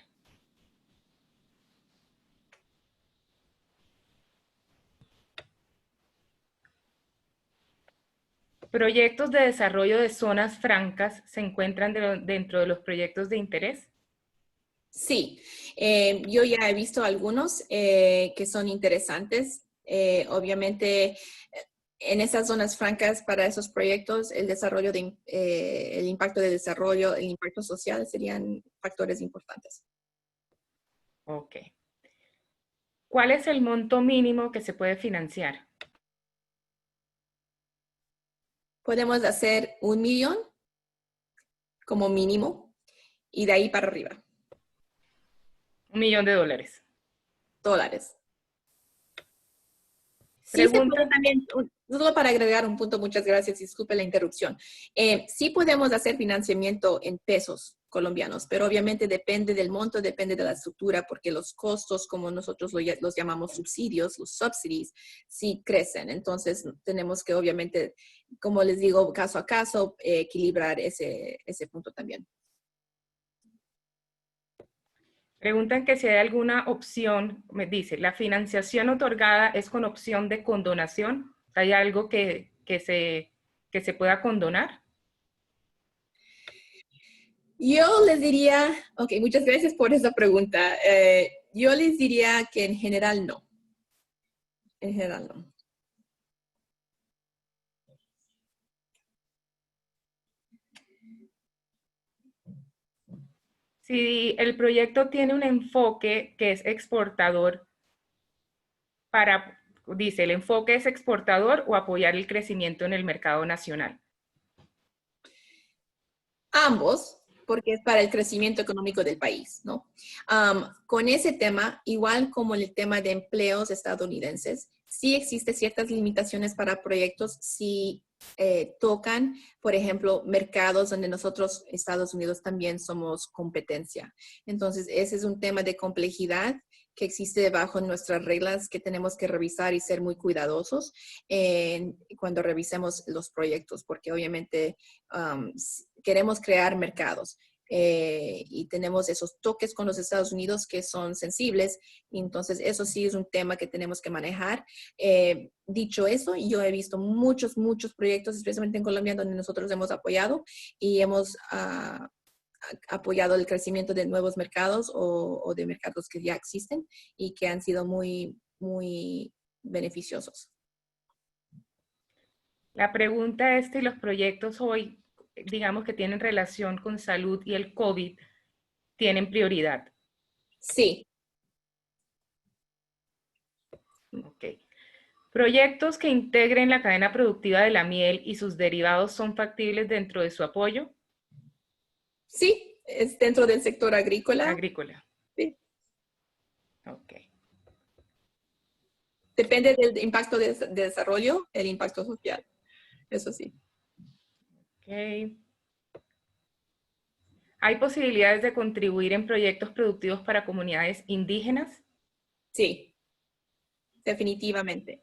¿Proyectos de desarrollo de zonas francas se encuentran dentro de los proyectos de interés? Sí, yo ya he visto algunos que son interesantes. Obviamente, en esas zonas francas para esos proyectos, el impacto de desarrollo, el impacto social serían factores importantes. Ok. ¿Cuál es el monto mínimo que se puede financiar? Podemos hacer 1 millón como mínimo y de ahí para arriba. $1 millón. Dólares. Sí, se Pregunta. puede también, solo para agregar un punto, muchas gracias, disculpe la interrupción. Sí podemos hacer financiamiento en pesos, colombianos, pero obviamente depende del monto, depende de la estructura, porque los costos, como nosotros los llamamos subsidios, los subsidies, sí crecen. Entonces tenemos que obviamente, como les digo, caso a caso, equilibrar ese punto también. Preguntan que si hay alguna opción, me dice, ¿la financiación otorgada es con opción de condonación? ¿Hay algo que se pueda condonar? Yo les diría, ok, muchas gracias por esa pregunta. Yo les diría que en general no. En general no. Si el proyecto tiene un enfoque que es exportador, dice, ¿el enfoque es exportador o apoyar el crecimiento en el mercado nacional? Ambos, porque es para el crecimiento económico del país, ¿no? Con ese tema, igual como el tema de empleos estadounidenses, sí existen ciertas limitaciones para proyectos si tocan, por ejemplo, mercados donde nosotros, Estados Unidos, también somos competencia. Entonces, ese es un tema de complejidad que existe bajo nuestras reglas que tenemos que revisar y ser muy cuidadosos cuando revisemos los proyectos, porque obviamente queremos crear mercados. Y tenemos esos toques con los Estados Unidos que son sensibles, entonces eso sí es un tema que tenemos que manejar. Dicho eso, yo he visto muchos proyectos, especialmente en Colombia, donde nosotros hemos apoyado y hemos apoyado el crecimiento de nuevos mercados o de mercados que ya existen y que han sido muy beneficiosos. La pregunta es si los proyectos hoy, digamos que tienen relación con salud y el COVID, tienen prioridad. Sí. Ok. ¿Proyectos que integren la cadena productiva de la miel y sus derivados son factibles dentro de su apoyo? Sí, es dentro del sector agrícola. Agrícola. Sí. Ok. Depende del impacto de desarrollo, el impacto social. Eso sí. Ok. ¿Hay posibilidades de contribuir en proyectos productivos para comunidades indígenas? Sí, definitivamente.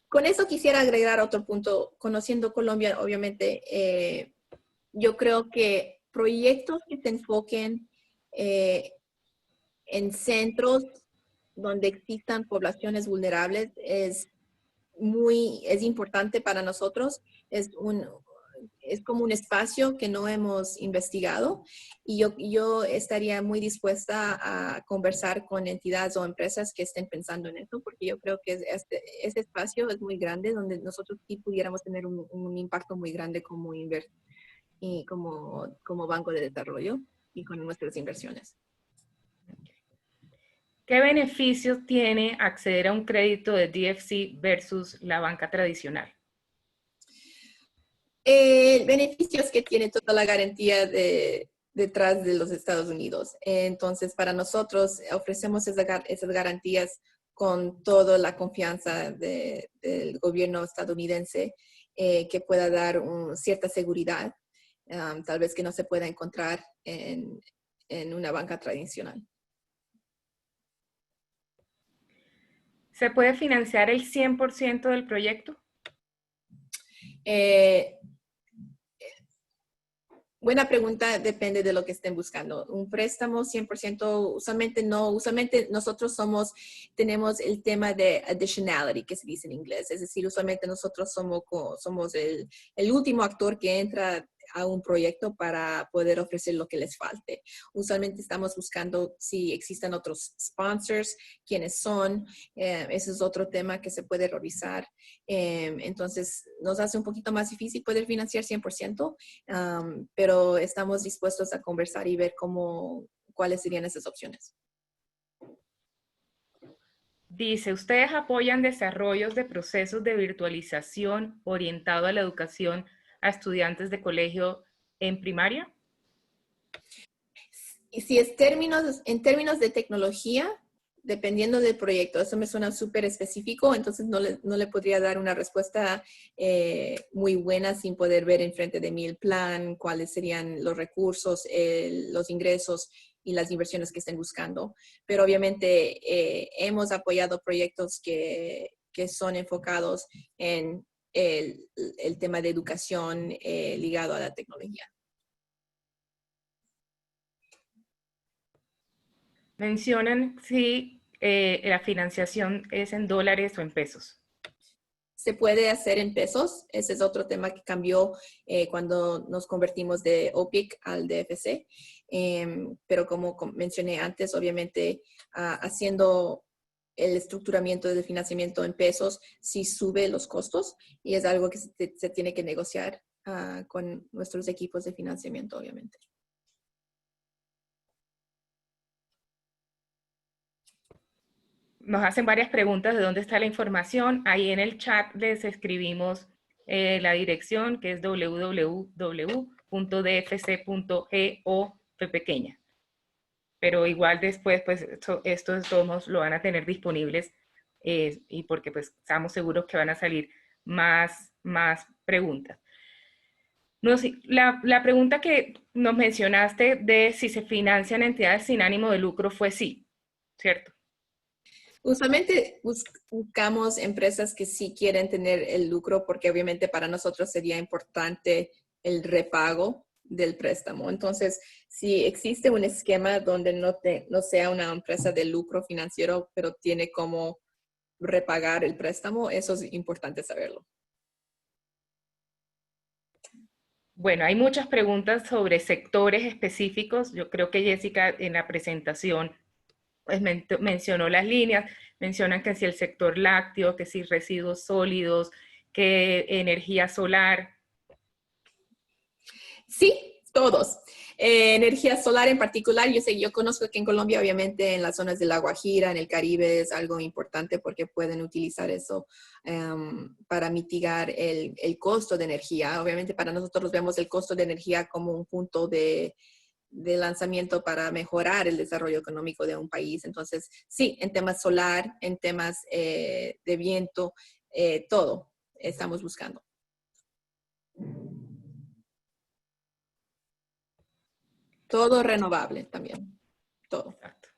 Con eso quisiera agregar otro punto. Conociendo Colombia, obviamente, yo creo que proyectos que se enfoquen en centros donde existan poblaciones vulnerables es importante para nosotros. Es como un espacio que no hemos investigado y yo estaría muy dispuesta a conversar con entidades o empresas que estén pensando en esto, porque yo creo que este espacio es muy grande donde nosotros sí pudiéramos tener un impacto muy grande como banco de desarrollo y con nuestras inversiones. ¿Qué beneficios tiene acceder a un crédito de DFC versus la banca tradicional? El beneficio es que tiene toda la garantía detrás de los Estados Unidos. Entonces, para nosotros ofrecemos esas garantías con toda la confianza del gobierno estadounidense que pueda dar cierta seguridad, tal vez que no se pueda encontrar en una banca tradicional. ¿Se puede financiar el 100% del proyecto? Buena pregunta, depende de lo que estén buscando. Un préstamo 100%, usualmente no, usualmente nosotros tenemos el tema de additionality, que se dice en inglés. Es decir, usualmente nosotros somos el último actor que entra a un proyecto para poder ofrecer lo que les falte. Usualmente estamos buscando si existen otros sponsors, quiénes son. Ese es otro tema que se puede revisar. Entonces, nos hace un poquito más difícil poder financiar 100%, pero estamos dispuestos a conversar y ver cuáles serían esas opciones. Dice, ¿ustedes apoyan desarrollos de procesos de virtualización orientado a la educación a estudiantes de colegio en primaria? Y si es en términos de tecnología, dependiendo del proyecto. Eso me suena súper específico, entonces no le podría dar una respuesta muy buena sin poder ver enfrente de mí el plan, cuáles serían los recursos, los ingresos y las inversiones que estén buscando. Pero obviamente hemos apoyado proyectos que son enfocados en el tema de educación ligado a la tecnología. Mencionan si la financiación es en dólares o en pesos. Se puede hacer en pesos. Ese es otro tema que cambió cuando nos convertimos de OPIC al DFC. Pero como mencioné antes, obviamente haciendo el estructuramiento del financiamiento en pesos sí sube los costos y es algo que se tiene que negociar con nuestros equipos de financiamiento, obviamente. Nos hacen varias preguntas de dónde está la información. Ahí en el chat les escribimos la dirección, que es www.dfc.go pequeña. Pero igual después, pues, estos tomos lo van a tener disponibles y porque pues estamos seguros que van a salir más preguntas. No, sí, la pregunta que nos mencionaste de si se financian entidades sin ánimo de lucro fue sí, ¿cierto? Usualmente buscamos empresas que sí quieren tener el lucro porque obviamente para nosotros sería importante el repago del préstamo. Entonces, si existe un esquema donde no sea una empresa de lucro financiero, pero tiene como repagar el préstamo, eso es importante saberlo. Bueno, hay muchas preguntas sobre sectores específicos. Yo creo que Jessica en la presentación pues mencionó las líneas, mencionan que si el sector lácteo, que si residuos sólidos, que energía solar. Sí, todos. Energía solar en particular, yo conozco que en Colombia, obviamente, en las zonas de La Guajira, en el Caribe, es algo importante porque pueden utilizar eso para mitigar el costo de energía. Obviamente, para nosotros vemos el costo de energía como un punto de lanzamiento para mejorar el desarrollo económico de un país. Entonces, sí, en temas solar, en temas de viento, todo estamos buscando. Todo renovable también, todo. Exacto.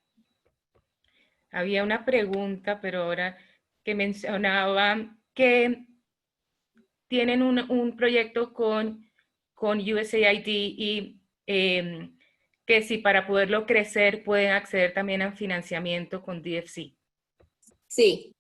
Había una pregunta, pero ahora que mencionaba que tienen un proyecto con USAID y que si para poderlo crecer pueden acceder también a financiamiento con DFC. Sí,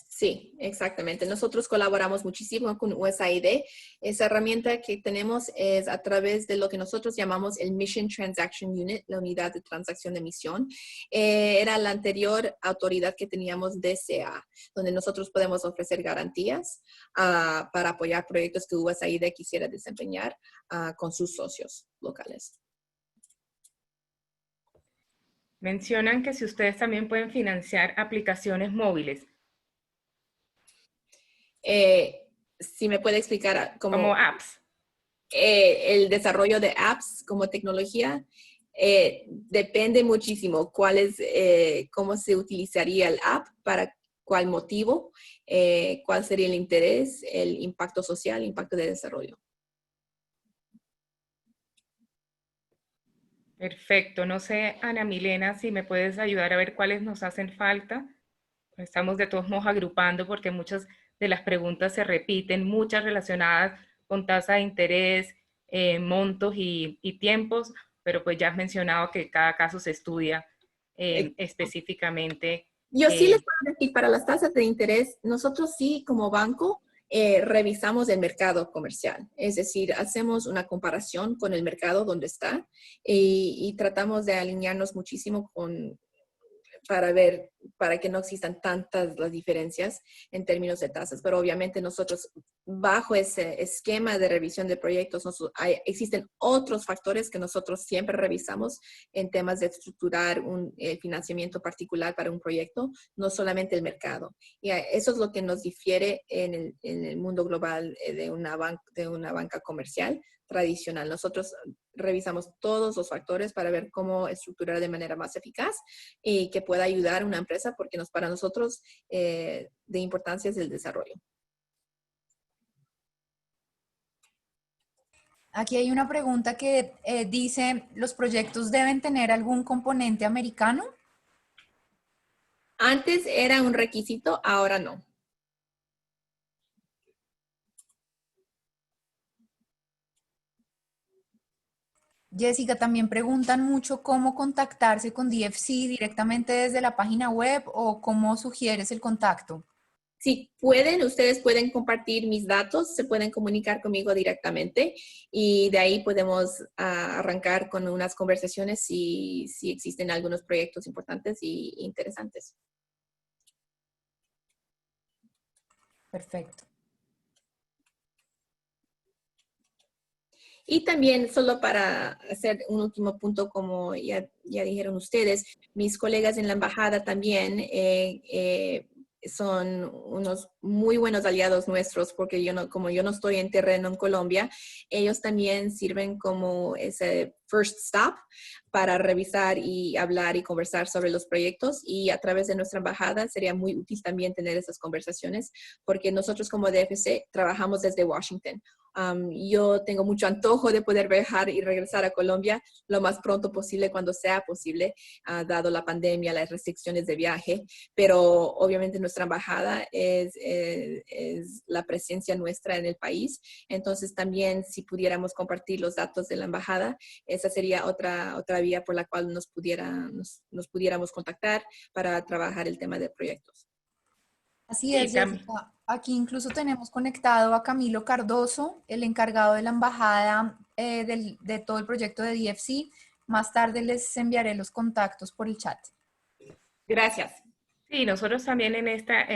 sí, exactamente. Nosotros colaboramos muchísimo con USAID. Esa herramienta que tenemos es a través de lo que nosotros llamamos el Mission Transaction Unit, la unidad de transacción de misión. Era la anterior autoridad que teníamos DCA, donde nosotros podemos ofrecer garantías para apoyar proyectos que USAID quisiera desempeñar con sus socios locales. Mencionan que si ustedes también pueden financiar aplicaciones móviles. Si me puede explicar como apps. El desarrollo de apps como tecnología depende muchísimo cómo se utilizaría el app, para cuál motivo, cuál sería el interés, el impacto social, el impacto de desarrollo. Perfecto. No sé, Ana Milena, si me puedes ayudar a ver cuáles nos hacen falta. Estamos de todos modos agrupando porque muchas de las preguntas se repiten, muchas relacionadas con tasa de interés, montos y tiempos, pero pues ya has mencionado que cada caso se estudia específicamente. Yo sí les puedo decir, para las tasas de interés, nosotros sí como banco revisamos el mercado comercial. Es decir, hacemos una comparación con el mercado donde está y tratamos de alinearnos muchísimo para que no existan tantas las diferencias en términos de tasas. Pero obviamente nosotros, bajo ese esquema de revisión de proyectos, existen otros factores que nosotros siempre revisamos en temas de estructurar un financiamiento particular para un proyecto, no solamente el mercado. Y eso es lo que nos difiere en el mundo global de una banca comercial tradicional. Nosotros revisamos todos los factores para ver cómo estructurar de manera más eficaz y que pueda ayudar a una empresa, porque para nosotros de importancia es el desarrollo. Aquí hay una pregunta que dice, ¿los proyectos deben tener algún componente americano? Antes era un requisito, ahora no. Jessica, también preguntan mucho cómo contactarse con DFC directamente desde la página web o cómo sugieres el contacto. Si pueden, ustedes pueden compartir mis datos, se pueden comunicar conmigo directamente y de ahí podemos arrancar con unas conversaciones si existen algunos proyectos importantes y interesantes. Perfecto. Y también, solo para hacer un último punto, como ya dijeron ustedes, mis colegas en la embajada también son unos muy buenos aliados nuestros, porque como yo no estoy en terreno en Colombia, ellos también sirven como ese first stop para revisar y hablar y conversar sobre los proyectos, y a través de nuestra embajada sería muy útil también tener esas conversaciones, porque nosotros como DFC trabajamos desde Washington. Yo tengo mucho antojo de poder viajar y regresar a Colombia lo más pronto posible, cuando sea posible, dado la pandemia, las restricciones de viaje, pero obviamente nuestra embajada es la presencia nuestra en el país. Entonces también, si pudiéramos compartir los datos de la embajada, esa sería otra vía por la cual nos pudiéramos contactar para trabajar el tema de proyectos. Así es, Jessica. Aquí incluso tenemos conectado a Camilo Cardoso, el encargado de la embajada de todo el proyecto de DFC. Más tarde les enviaré los contactos por el chat. Gracias. Sí, nosotros también en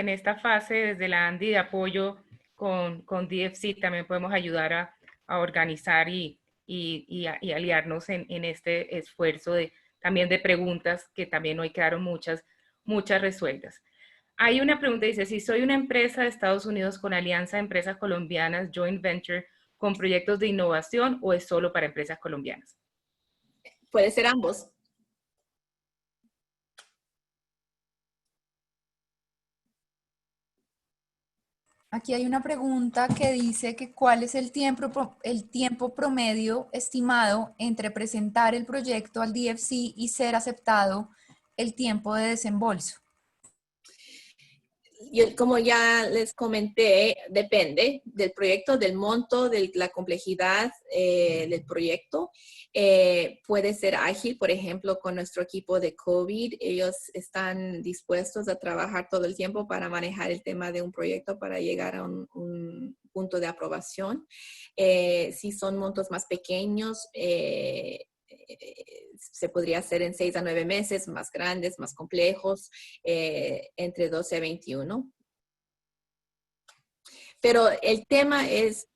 esta fase, desde la ANDI de apoyo con DFC, también podemos ayudar a organizar y aliarnos en este esfuerzo también de preguntas, que también hoy quedaron muchas resueltas. Hay una pregunta, dice, si soy una empresa de Estados Unidos con alianza de empresas colombianas, joint venture, con proyectos de innovación, ¿o es solo para empresas colombianas? Puede ser ambos. Aquí hay una pregunta que dice que cuál es el tiempo promedio estimado entre presentar el proyecto al DFC y ser aceptado, el tiempo de desembolso. Como ya les comenté, depende del proyecto, del monto, de la complejidad del proyecto. Puede ser ágil, por ejemplo, con nuestro equipo de COVID. Ellos están dispuestos a trabajar todo el tiempo para manejar el tema de un proyecto para llegar a un punto de aprobación. Si son montos más pequeños, se podría hacer en 6 a 9 meses, más grandes, más complejos, entre 12 a 21. Pero el tema es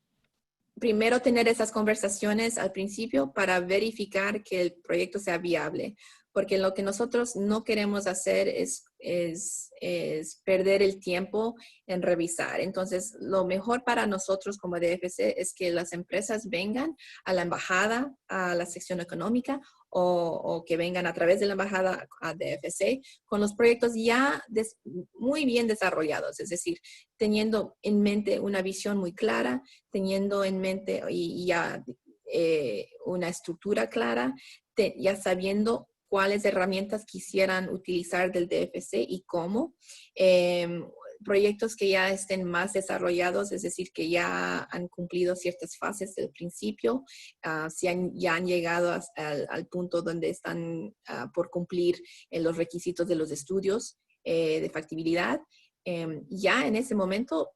primero tener esas conversaciones al principio para verificar que el proyecto sea viable, porque lo que nosotros no queremos hacer es perder el tiempo en revisar. Entonces, lo mejor para nosotros como DFC es que las empresas vengan a la embajada, a la sección económica, o que vengan a través de la embajada a DFC con los proyectos ya muy bien desarrollados, es decir, teniendo en mente una visión muy clara, teniendo en mente y ya una estructura clara, ya sabiendo cuáles herramientas quisieran utilizar del DFC y cómo. Proyectos que ya estén más desarrollados, es decir, que ya han cumplido ciertas fases del principio, ya han llegado al punto donde están por cumplir los requisitos de los estudios de factibilidad. Ya en ese momento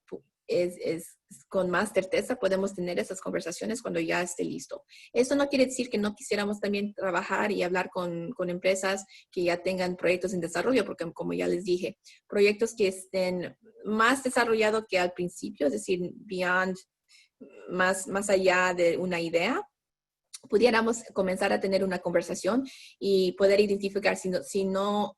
con más certeza podemos tener esas conversaciones cuando ya esté listo. Eso no quiere decir que no quisiéramos también trabajar y hablar con empresas que ya tengan proyectos en desarrollo, porque como ya les dije, proyectos que estén más desarrollados que al principio, es decir, más allá de una idea, pudiéramos comenzar a tener una conversación y poder identificar si no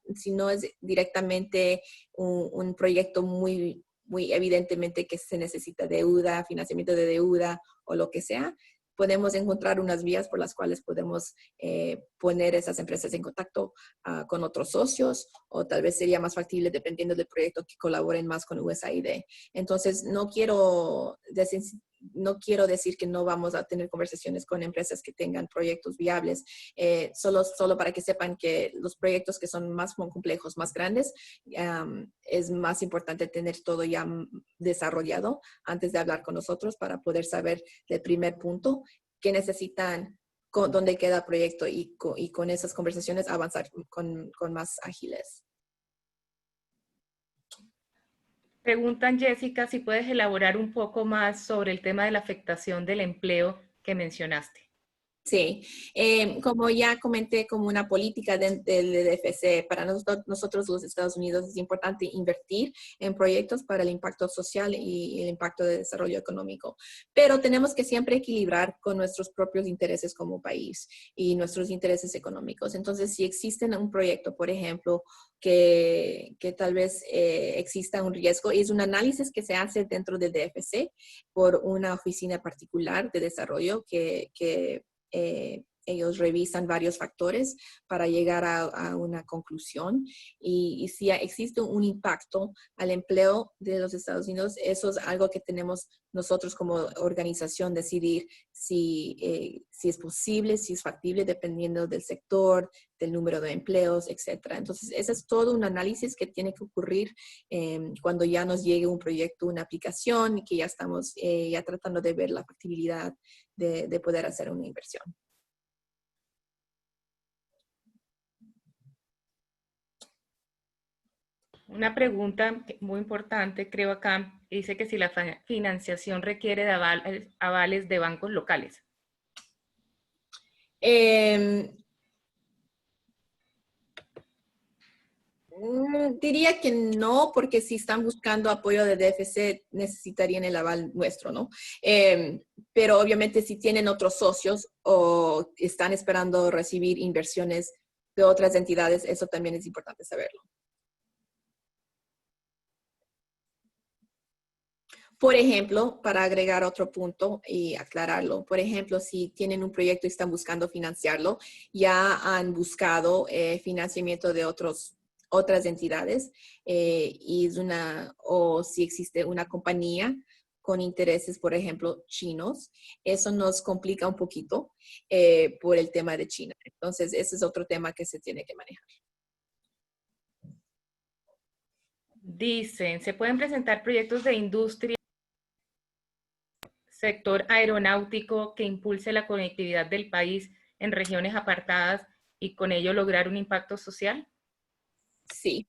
es directamente un proyecto muy evidentemente que se necesita deuda, financiamiento de deuda o lo que sea, podemos encontrar unas vías por las cuales podemos poner esas empresas en contacto con otros socios, o tal vez sería más factible, dependiendo del proyecto, que colaboren más con USAID. Entonces, no quiero decir que no vamos a tener conversaciones con empresas que tengan proyectos viables, solo para que sepan que los proyectos que son más complejos, más grandes, es más importante tener todo ya desarrollado antes de hablar con nosotros, para poder saber del primer punto qué necesitan, dónde queda el proyecto, y con esas conversaciones avanzar con más ágiles. Preguntan, Jessica, si puedes elaborar un poco más sobre el tema de la afectación del empleo que mencionaste. Sí, como ya comenté, como una política del DFC, para nosotros los Estados Unidos es importante invertir en proyectos para el impacto social y el impacto de desarrollo económico, pero tenemos que siempre equilibrar con nuestros propios intereses como país y nuestros intereses económicos. Entonces, si existe un proyecto, por ejemplo, que tal vez exista un riesgo, y es un análisis que se hace dentro del DFC por una oficina particular de desarrollo que ellos revisan varios factores para llegar a una conclusión, y si existe un impacto al empleo de los Estados Unidos, eso es algo que tenemos nosotros como organización decidir si es posible, si es factible, dependiendo del sector, del número de empleos, etc. Entonces, ese es todo un análisis que tiene que ocurrir cuando ya nos llegue un proyecto, una aplicación, y que ya estamos ya tratando de ver la factibilidad de poder hacer una inversión. Una pregunta muy importante, creo acá, dice que si la financiación requiere de avales de bancos locales. Diría que no, porque si están buscando apoyo de DFC necesitarían el aval nuestro, ¿no? Pero obviamente si tienen otros socios o están esperando recibir inversiones de otras entidades, eso también es importante saberlo. Por ejemplo, para agregar otro punto y aclararlo, por ejemplo, si tienen un proyecto y están buscando financiarlo, ya han buscado financiamiento de otras entidades, o si existe una compañía con intereses, por ejemplo, chinos, eso nos complica un poquito por el tema de China. Entonces, ese es otro tema que se tiene que manejar. Dicen, ¿se pueden presentar proyectos de industria, sector aeronáutico, que impulse la conectividad del país en regiones apartadas y con ello lograr un impacto social? Sí.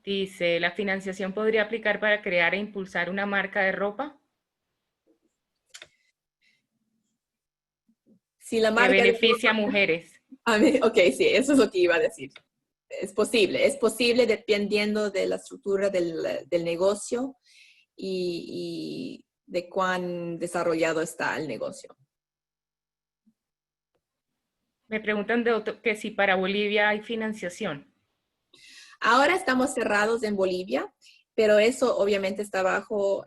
Dice, ¿la financiación podría aplicar para crear e impulsar una marca de ropa Si la que marca beneficie a mujeres? Ok, sí, eso es lo que iba a decir. Es posible dependiendo de la estructura del negocio y de cuán desarrollado está el negocio. Me preguntan que si para Bolivia hay financiación. Ahora estamos cerrados en Bolivia, pero eso obviamente está bajo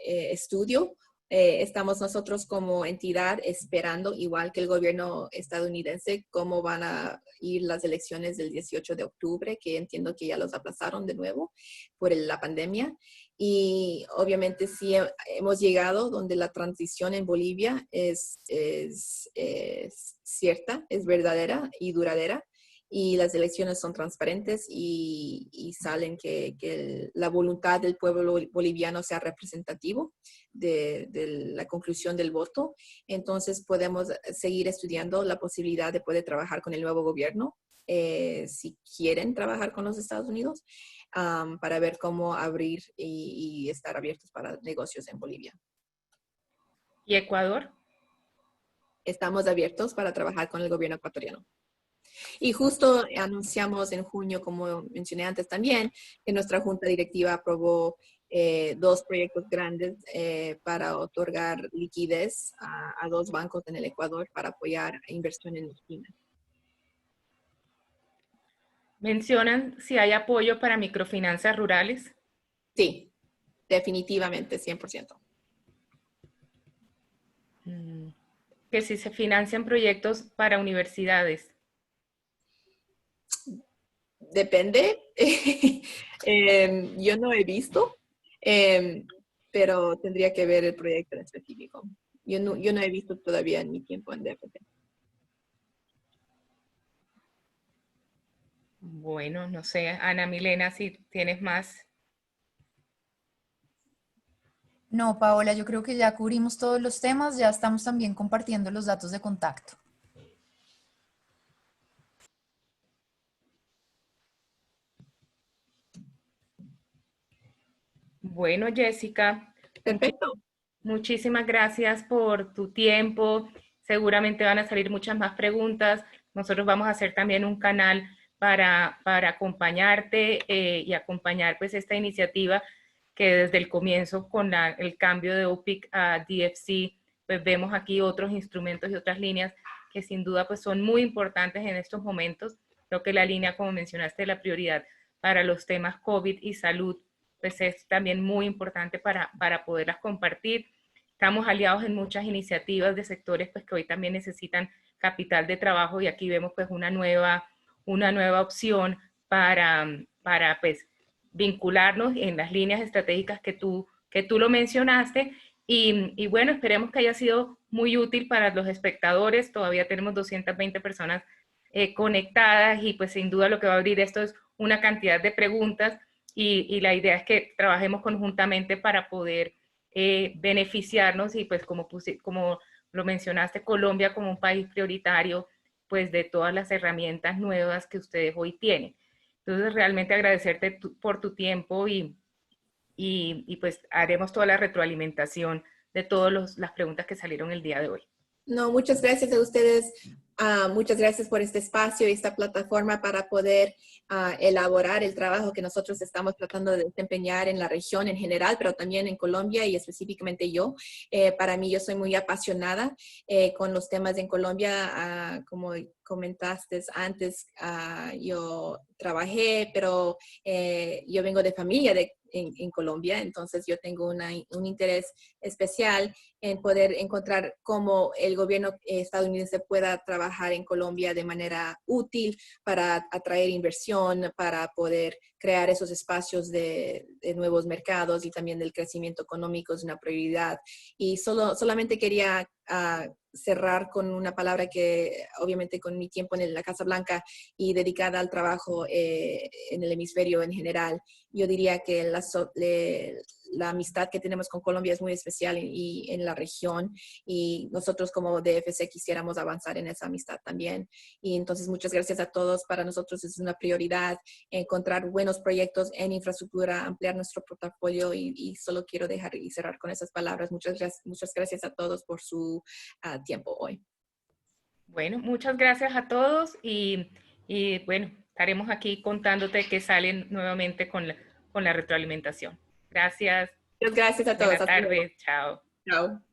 estudio. Estamos nosotros como entidad esperando, igual que el gobierno estadounidense, cómo van a ir las elecciones del 18 de octubre, que entiendo que ya los aplazaron de nuevo por la pandemia. Y obviamente sí hemos llegado donde la transición en Bolivia es cierta, es verdadera y duradera. Y las elecciones son transparentes y salen que la voluntad del pueblo boliviano sea representativo de la conclusión del voto. Entonces podemos seguir estudiando la posibilidad de poder trabajar con el nuevo gobierno, si quieren trabajar con los Estados Unidos, para ver cómo abrir y estar abiertos para negocios en Bolivia. ¿Y Ecuador? Estamos abiertos para trabajar con el gobierno ecuatoriano. Y justo anunciamos en junio, como mencioné antes también, que nuestra junta directiva aprobó 2 proyectos grandes para otorgar liquidez a 2 bancos en el Ecuador para apoyar inversión en China. Mencionan si hay apoyo para microfinanzas rurales. Sí, definitivamente, 100%. Que si se financian proyectos para universidades. Depende. Yo no he visto, pero tendría que ver el proyecto en específico. Yo no he visto todavía en mi tiempo en DFT. Bueno, no sé, Ana Milena, si tienes más. No, Paola, yo creo que ya cubrimos todos los temas, ya estamos también compartiendo los datos de contacto. Bueno, Jessica, Perfecto. muchísimas gracias por tu tiempo. Seguramente van a salir muchas más preguntas. Nosotros vamos a hacer también un canal para acompañarte y acompañar pues esta iniciativa que desde el comienzo con el cambio de OPIC a DFC, pues vemos aquí otros instrumentos y otras líneas que sin duda pues son muy importantes en estos momentos. Creo que la línea, como mencionaste, la prioridad para los temas COVID y salud, pues es también muy importante para poderlas compartir. Estamos aliados en muchas iniciativas de sectores pues que hoy también necesitan capital de trabajo y aquí vemos pues una nueva opción para pues vincularnos en las líneas estratégicas que tú lo mencionaste y bueno, esperemos que haya sido muy útil para los espectadores. Todavía tenemos 220 personas conectadas y pues sin duda lo que va a abrir esto es una cantidad de preguntas y la idea es que trabajemos conjuntamente para poder beneficiarnos y pues como lo mencionaste, Colombia como un país prioritario pues de todas las herramientas nuevas que ustedes hoy tienen. Entonces realmente agradecerte por tu tiempo y pues haremos toda la retroalimentación de todas las preguntas que salieron el día de hoy. No, muchas gracias a ustedes. Muchas gracias por este espacio y esta plataforma para poder elaborar el trabajo que nosotros estamos tratando de desempeñar en la región en general, pero también en Colombia y específicamente yo. Para mí, yo soy muy apasionada con los temas en Colombia. Como comentaste antes, yo trabajé, pero yo vengo de familia en Colombia, entonces yo tengo un interés especial en poder encontrar cómo el gobierno estadounidense pueda trabajar en Colombia de manera útil para atraer inversión, para poder crear esos espacios de nuevos mercados y también del crecimiento económico es una prioridad. Y solamente quería cerrar con una palabra que obviamente con mi tiempo en la Casa Blanca y dedicada al trabajo en el hemisferio en general, yo diría que la amistad que tenemos con Colombia es muy especial y en la región y nosotros como DFC quisiéramos avanzar en esa amistad también. Y entonces muchas gracias a todos. Para nosotros es una prioridad encontrar buenos proyectos en infraestructura, ampliar nuestro portafolio y solo quiero dejar y cerrar con esas palabras. Muchas gracias a todos por su tiempo hoy. Bueno, muchas gracias a todos y bueno, estaremos aquí contándote que salen nuevamente con la retroalimentación. Gracias. Muchas gracias a todos. Buenas tardes. Chao. Chao.